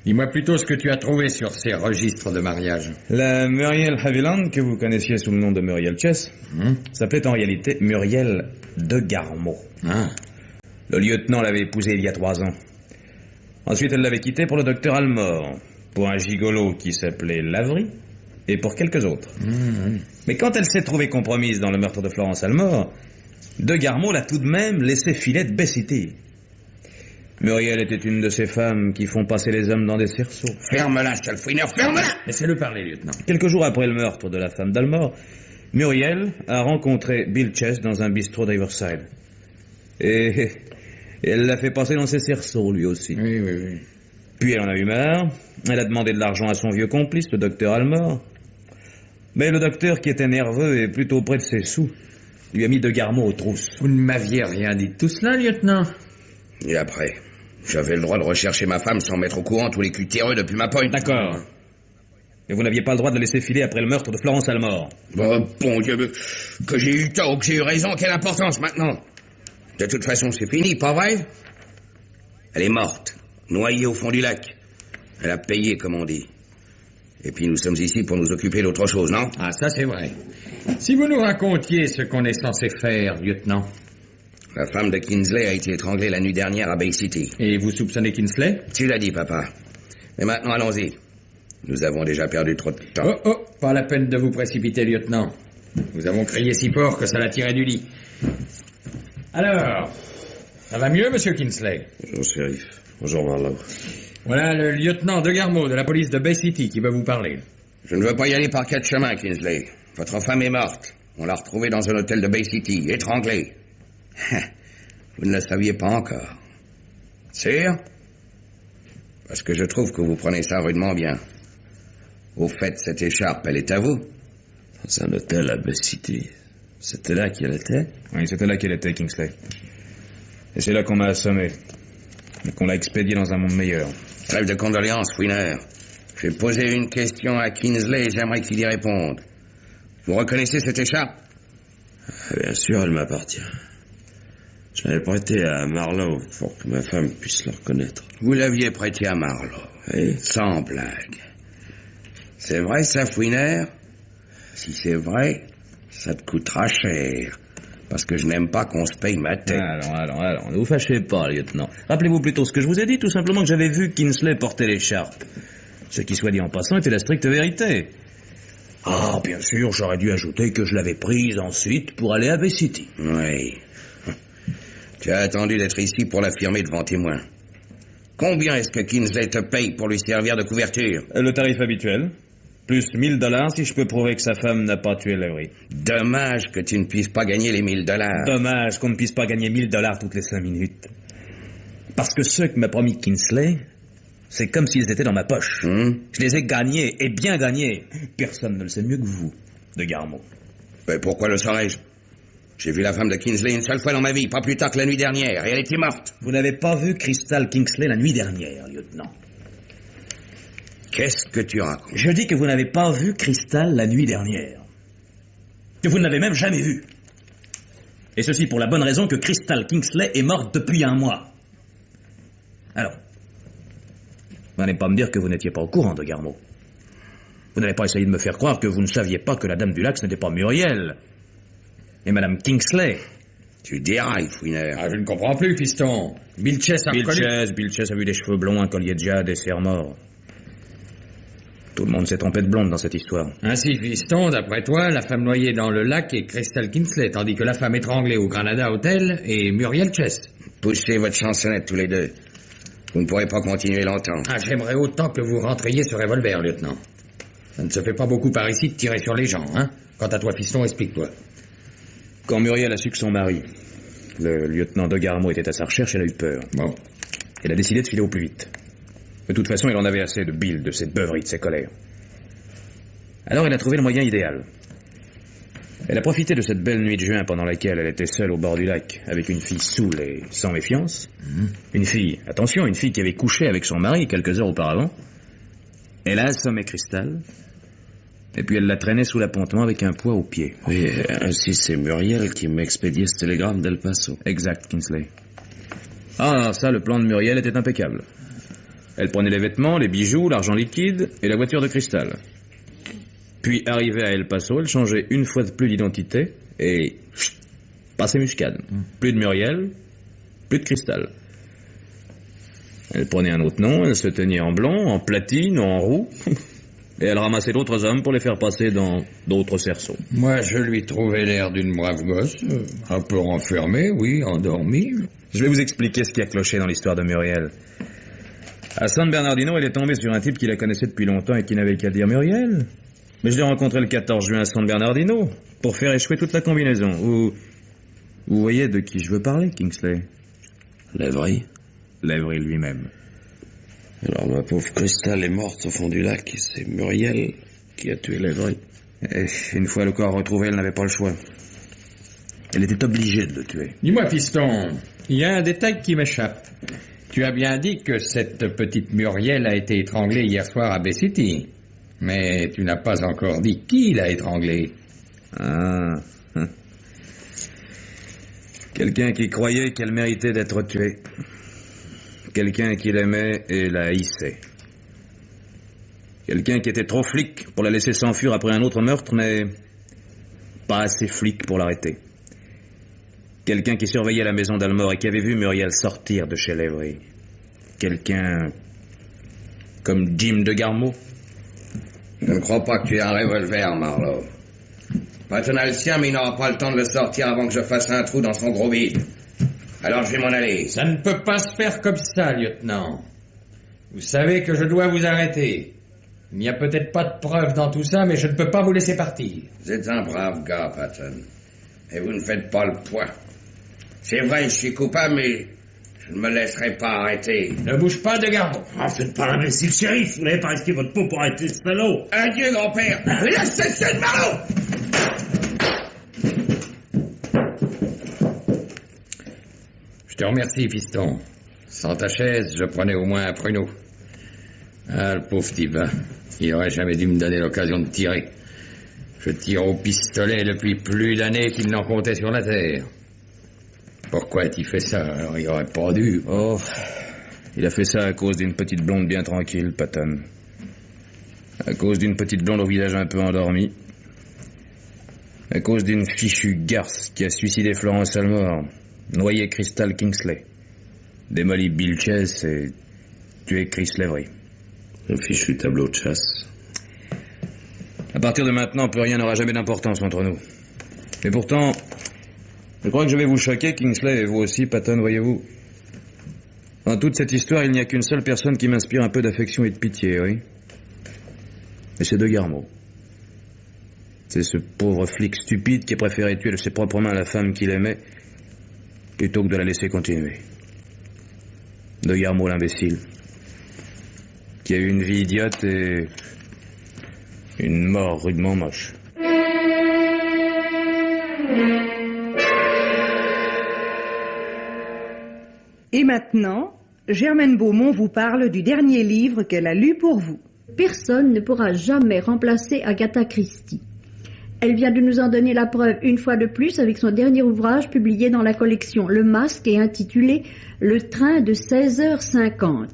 Dis-moi plutôt ce que tu as trouvé sur ces registres de mariage. La Muriel Haviland, que vous connaissiez sous le nom de Muriel Chess, s'appelait en réalité Muriel de Garmont. Le lieutenant l'avait épousée il y a 3 ans. Ensuite, elle l'avait quitté pour le docteur Almore, pour un gigolo qui s'appelait Lavry, et pour quelques autres. Mais quand elle s'est trouvée compromise dans le meurtre de Florence Almore, de Garmont l'a tout de même laissé filer de Bay City. Muriel était une de ces femmes qui font passer les hommes dans des cerceaux. Ferme-la, sale Fouineur, ferme-la! Laissez-le parler, lieutenant. Quelques jours après le meurtre de la femme d'Almore, Muriel a rencontré Bill Chess dans un bistrot d'Iverside. Et elle l'a fait passer dans ses cerceaux, lui aussi. Oui. Puis elle en a eu marre. Elle a demandé de l'argent à son vieux complice, le docteur Almore. Mais le docteur, qui était nerveux et plutôt près de ses sous, lui a mis de Garmont aux trousses. Vous ne m'aviez rien dit de tout cela, lieutenant? Et après, j'avais le droit de rechercher ma femme sans mettre au courant tous les culs terreux depuis ma pointe. D'accord. Mais vous n'aviez pas le droit de la laisser filer après le meurtre de Florence Almore. Oh, bon Dieu, que j'ai eu tort ou que j'ai eu raison, quelle importance maintenant? De toute façon, c'est fini, pas vrai? Elle est morte, noyée au fond du lac. Elle a payé, comme on dit. Et puis nous sommes ici pour nous occuper d'autre chose, non? Ah, ça c'est vrai. Si vous nous racontiez ce qu'on est censé faire, lieutenant. La femme de Kinsley a été étranglée la nuit dernière à Bay City. Et vous soupçonnez Kinsley? Tu l'as dit, papa. Mais maintenant, allons-y. Nous avons déjà perdu trop de temps. Oh, pas la peine de vous précipiter, lieutenant. Nous avons crié si fort que ça l'a tiré du lit. Alors, ça va mieux, monsieur Kinsley? Bonjour, shérif. Bonjour, Marlowe. Voilà le lieutenant de Garmont de la police de Bay City qui va vous parler. Je ne veux pas y aller par 4 chemins, Kinsley. Votre femme est morte. On l'a retrouvée dans un hôtel de Bay City, étranglée. Vous ne le saviez pas encore. Sûr? Parce que je trouve que vous prenez ça rudement bien. Au fait, cette écharpe, elle est à vous? Dans un hôtel à Bay City. C'était là qu'elle était? Oui, c'était là qu'elle était, Kingsley. Et c'est là qu'on m'a assommé. Et qu'on l'a expédié dans un monde meilleur. Trêve de condoléances, Fouineur. Je vais poser une question à Kinsley et j'aimerais qu'il y réponde. Vous reconnaissez cette écharpe? Bien sûr, elle m'appartient. Je l'avais prêtée à Marlowe pour que ma femme puisse le reconnaître. Vous l'aviez prêtée à Marlowe? Oui. Sans blague. C'est vrai, ça, Fouineur? Si c'est vrai, ça te coûtera cher. Parce que je n'aime pas qu'on se paye ma tête. Alors, ne vous fâchez pas, lieutenant. Rappelez-vous plutôt ce que je vous ai dit, tout simplement que j'avais vu Kinsley porter l'écharpe. Ce qui, soit dit en passant, était la stricte vérité. Ah, bien sûr, j'aurais dû ajouter que je l'avais prise ensuite pour aller à Bay City. Oui. Tu as attendu d'être ici pour l'affirmer devant témoin. Combien est-ce que Kinsley te paye pour lui servir de couverture? Le tarif habituel. Plus $1000 si je peux prouver que sa femme n'a pas tué Lavry. Dommage que tu ne puisses pas gagner les $1000. Dommage qu'on ne puisse pas gagner $1000 toutes les 5 minutes. Parce que ceux que m'a promis Kinsley, c'est comme s'ils étaient dans ma poche. Je les ai gagnés, et bien gagnés. Personne ne le sait mieux que vous, de Garmont. Mais pourquoi le saurais-je? J'ai vu la femme de Kinsley une seule fois dans ma vie, pas plus tard que la nuit dernière, et elle était morte. Vous n'avez pas vu Crystal Kingsley la nuit dernière, lieutenant. Qu'est-ce que tu racontes? Je dis que vous n'avez pas vu Crystal la nuit dernière. Que vous ne l'avez même jamais vue. Et ceci pour la bonne raison que Crystal Kingsley est morte depuis 1 mois. Alors, vous n'allez pas me dire que vous n'étiez pas au courant de Garmont. Vous n'allez pas essayer de me faire croire que vous ne saviez pas que la dame du lac, ce n'était pas Muriel. Et Madame Kingsley. Tu dérailles, Fouineur. Ah, je ne comprends plus, fiston. Bill Chess a reconnu... Bill Chess a vu des cheveux blonds, un collier de jade et serre-mort. Tout le monde s'est trompé de blonde dans cette histoire. Ainsi, fiston, d'après toi, la femme noyée dans le lac est Crystal Kingsley, tandis que la femme étranglée au Granada Hotel est Muriel Chess. Poussez votre chansonnette tous les deux. Vous ne pourrez pas continuer longtemps. Ah, j'aimerais autant que vous rentriez ce revolver, lieutenant. Ça ne se fait pas beaucoup par ici de tirer sur les gens, hein? Quant à toi, fiston, explique-toi. Quand Muriel a su que son mari, le lieutenant de Garmo, était à sa recherche, elle a eu peur. Bon. Elle a décidé de filer au plus vite. De toute façon, elle en avait assez de Bill, de ses beuveries, de ses colères. Alors elle a trouvé le moyen idéal. Elle a profité de cette belle nuit de juin pendant laquelle elle était seule au bord du lac, avec une fille saoule et sans méfiance. Une fille, attention, une fille qui avait couché avec son mari quelques heures auparavant. Elle a assommé Crystal, et puis elle l'a traînée sous l'appontement avec un poids au pied. Oui, ainsi c'est Muriel qui m'a expédié ce télégramme d'El Paso. Exact, Kingsley. Ah, ça, le plan de Muriel était impeccable. Elle prenait les vêtements, les bijoux, l'argent liquide et la voiture de Crystal. Puis, arrivée à El Paso, elle changeait une fois de plus d'identité et... passait muscade. Plus de Muriel, plus de Crystal. Elle prenait un autre nom, elle se tenait en blond, en platine, en roux... et elle ramassait d'autres hommes pour les faire passer dans d'autres cerceaux. Moi, je lui trouvais l'air d'une brave gosse, un peu renfermée, oui, endormie. Je vais vous expliquer ce qui a cloché dans l'histoire de Muriel. À San Bernardino, elle est tombée sur un type qui la connaissait depuis longtemps et qui n'avait qu'à dire Muriel. Mais je l'ai rencontré le 14 juin à San Bernardino pour faire échouer toute la combinaison. Vous voyez de qui je veux parler, Kingsley? Lavery. Lavery lui-même. Alors ma pauvre Crystal est morte au fond du lac et c'est Muriel qui a tué Lavery. Et une fois le corps retrouvé, elle n'avait pas le choix. Elle était obligée de le tuer. Dis-moi, fiston, il y a un détail qui m'échappe. Tu as bien dit que cette petite Muriel a été étranglée hier soir à Bay City. Mais tu n'as pas encore dit qui l'a étranglée. Ah. Quelqu'un qui croyait qu'elle méritait d'être tuée. Quelqu'un qui l'aimait et la haïssait. Quelqu'un qui était trop flic pour la laisser s'enfuir après un autre meurtre, mais pas assez flic pour l'arrêter. Quelqu'un qui surveillait la maison d'Almore et qui avait vu Muriel sortir de chez Lavery. Quelqu'un comme Jim de Garmo. Je ne crois pas que tu aies un revolver, Marlowe. Patton a le sien, mais il n'aura pas le temps de le sortir avant que je fasse un trou dans son gros bide. Alors je vais m'en aller. Ça ne peut pas se faire comme ça, lieutenant. Vous savez que je dois vous arrêter. Il n'y a peut-être pas de preuves dans tout ça, mais je ne peux pas vous laisser partir. Vous êtes un brave gars, Patton. Et vous ne faites pas le poids. C'est vrai, je suis coupable, mais je ne me laisserai pas arrêter. Ne bouge pas de Garmo. Ah, faites pas l'imbécile, shérif. Vous n'avez pas risqué votre peau pour arrêter ce salaud. Adieu, grand-père. Laisse cette scène, Marlowe! Je te remercie, fiston. Sans ta chaise, je prenais au moins un pruneau. Ah, le pauvre type, hein. Il aurait jamais dû me donner l'occasion de tirer. Je tire au pistolet depuis plus d'années qu'il n'en comptait sur la terre. Pourquoi a-t-il fait ça? Alors, il aurait pas dû. Oh, il a fait ça à cause d'une petite blonde bien tranquille, Patton. À cause d'une petite blonde au visage un peu endormi. À cause d'une fichue garce qui a suicidé Florence Almore, noyé Crystal Kingsley, démoli Bill Chess et tué Chris Lavery. Un fichu tableau de chasse. À partir de maintenant, plus rien n'aura jamais d'importance entre nous. Et pourtant, je crois que je vais vous choquer, Kingsley, et vous aussi, Patton, voyez-vous. Dans toute cette histoire, il n'y a qu'une seule personne qui m'inspire un peu d'affection et de pitié, oui. Et c'est de Garmo. C'est ce pauvre flic stupide qui a préféré tuer de ses propres mains la femme qu'il aimait, plutôt que de la laisser continuer. De Garmo, l'imbécile. Qui a eu une vie idiote et une mort rudement moche. Et maintenant, Germaine Beaumont vous parle du dernier livre qu'elle a lu pour vous. Personne ne pourra jamais remplacer Agatha Christie. Elle vient de nous en donner la preuve une fois de plus avec son dernier ouvrage publié dans la collection Le Masque et intitulé « Le train de 16h50 ».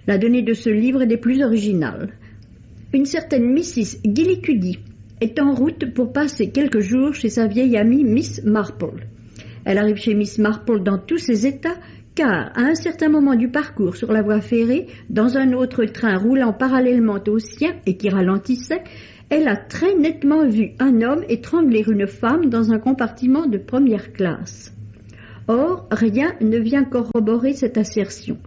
La donnée de ce livre est des plus originales. Une certaine Mrs. Gillicuddy est en route pour passer quelques jours chez sa vieille amie Miss Marple. Elle arrive chez Miss Marple dans tous ses états, car à un certain moment du parcours sur la voie ferrée, dans un autre train roulant parallèlement au sien et qui ralentissait, elle a très nettement vu un homme étrangler une femme dans un compartiment de première classe. Or, rien ne vient corroborer cette assertion.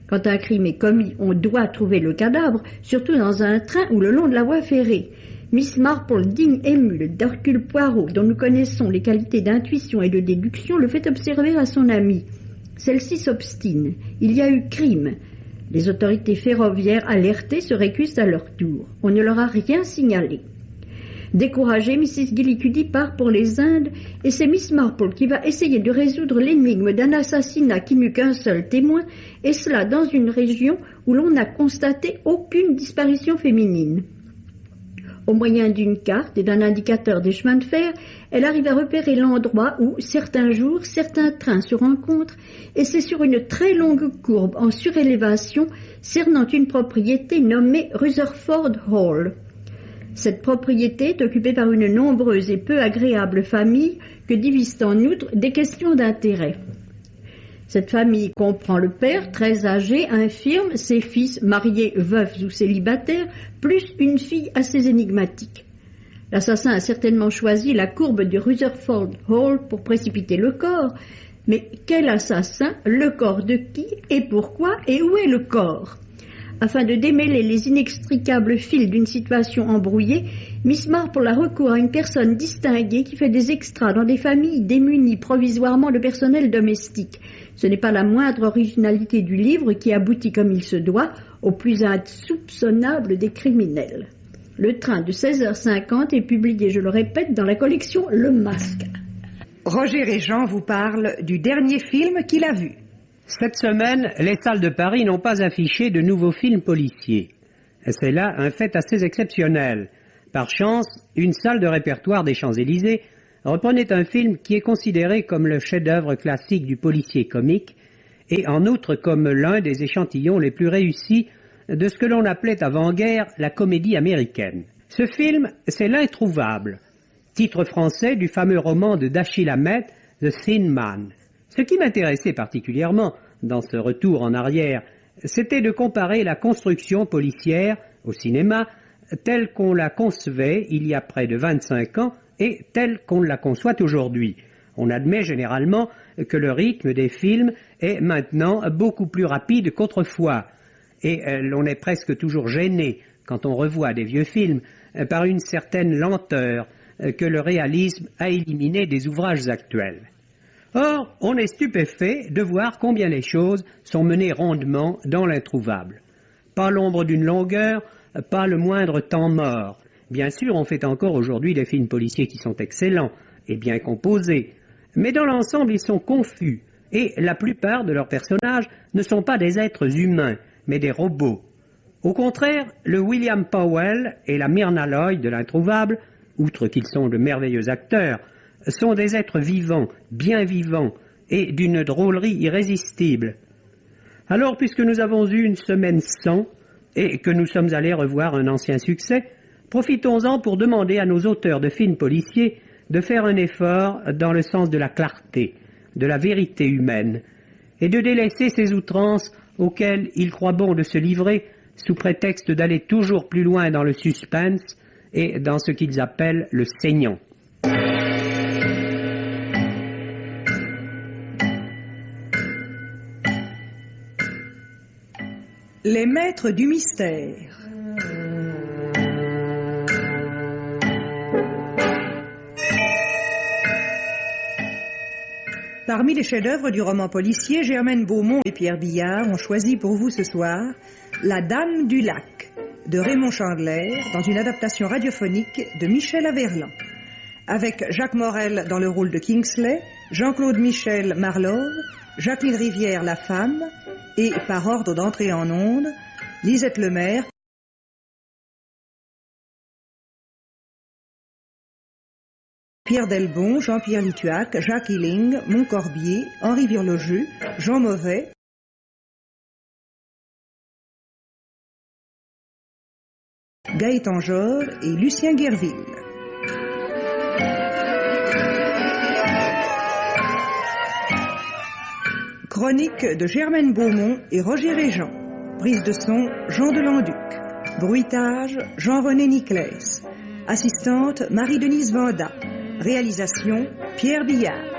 Quand un crime est commis, on doit trouver le cadavre, surtout dans un train ou le long de la voie ferrée. Miss Marple, digne émule d'Hercule Poirot, dont nous connaissons les qualités d'intuition et de déduction, le fait observer à son amie. Celle-ci s'obstine. Il y a eu crime. Les autorités ferroviaires alertées se récusent à leur tour. On ne leur a rien signalé. Découragée, Mrs. Gillicuddy part pour les Indes et c'est Miss Marple qui va essayer de résoudre l'énigme d'un assassinat qui n'eut qu'un seul témoin, et cela dans une région où l'on n'a constaté aucune disparition féminine. Au moyen d'une carte et d'un indicateur des chemins de fer, elle arrive à repérer l'endroit où, certains jours, certains trains se rencontrent, et c'est sur une très longue courbe en surélévation cernant une propriété nommée Rutherford Hall. Cette propriété est occupée par une nombreuse et peu agréable famille que divisent en outre des questions d'intérêt. Cette famille comprend le père, très âgé, infirme, ses fils, mariés, veufs ou célibataires, plus une fille assez énigmatique. L'assassin a certainement choisi la courbe de Rutherford Hall pour précipiter le corps, mais quel assassin, le corps de qui, et pourquoi, et où est le corps ? Afin de démêler les inextricables fils d'une situation embrouillée, Miss Marple a recours à une personne distinguée qui fait des extras dans des familles démunies provisoirement de personnel domestique. Ce n'est pas la moindre originalité du livre qui aboutit comme il se doit au plus insoupçonnable des criminels. Le train de 16h50 est publié, je le répète, dans la collection Le Masque. Roger et Jean vous parlent du dernier film qu'il a vu. Cette semaine, les salles de Paris n'ont pas affiché de nouveaux films policiers. C'est là un fait assez exceptionnel. Par chance, une salle de répertoire des Champs-Élysées reprenait un film qui est considéré comme le chef-d'œuvre classique du policier comique et en outre comme l'un des échantillons les plus réussis de ce que l'on appelait avant-guerre la comédie américaine. Ce film, c'est L'Introuvable, titre français du fameux roman de Dashiell Hammett, The Thin Man. Ce qui m'intéressait particulièrement dans ce retour en arrière, c'était de comparer la construction policière au cinéma telle qu'on la concevait il y a près de 25 ans et telle qu'on la conçoit aujourd'hui. On admet généralement que le rythme des films est maintenant beaucoup plus rapide qu'autrefois et l'on est presque toujours gêné quand on revoit des vieux films par une certaine lenteur que le réalisme a éliminée des ouvrages actuels. Or, on est stupéfait de voir combien les choses sont menées rondement dans L'Introuvable. Pas l'ombre d'une longueur, pas le moindre temps mort. Bien sûr, on fait encore aujourd'hui des films policiers qui sont excellents et bien composés, mais dans l'ensemble, ils sont confus, et la plupart de leurs personnages ne sont pas des êtres humains, mais des robots. Au contraire, le William Powell et la Myrna Loy de L'Introuvable, outre qu'ils sont de merveilleux acteurs, sont des êtres vivants, bien vivants, et d'une drôlerie irrésistible. Alors, puisque nous avons eu une semaine sans, et que nous sommes allés revoir un ancien succès, profitons-en pour demander à nos auteurs de films policiers de faire un effort dans le sens de la clarté, de la vérité humaine, et de délaisser ces outrances auxquelles ils croient bon de se livrer sous prétexte d'aller toujours plus loin dans le suspense et dans ce qu'ils appellent le saignant. Les maîtres du mystère. Parmi les chefs-d'œuvre du roman policier, Germaine Beaumont et Pierre Billard ont choisi pour vous ce soir La Dame du Lac de Raymond Chandler dans une adaptation radiophonique de Michel Averlan. Avec Jacques Morel dans le rôle de Kingsley, Jean-Claude Michel Marlov, Jacqueline Rivière la femme et, par ordre d'entrée en onde, Lisette Lemaire, Pierre Delbon, Jean-Pierre Lituac, Jacques Hilling, Montcorbier, Henri Virlogeux, Jean Mauvais, Gaëtan Jor et Lucien Guerville. Chronique de Germaine Beaumont et Roger Régent. Prise de son, Jean Delanduc. Bruitage, Jean-René Niclès. Assistante, Marie-Denise Vanda. Réalisation, Pierre Billard.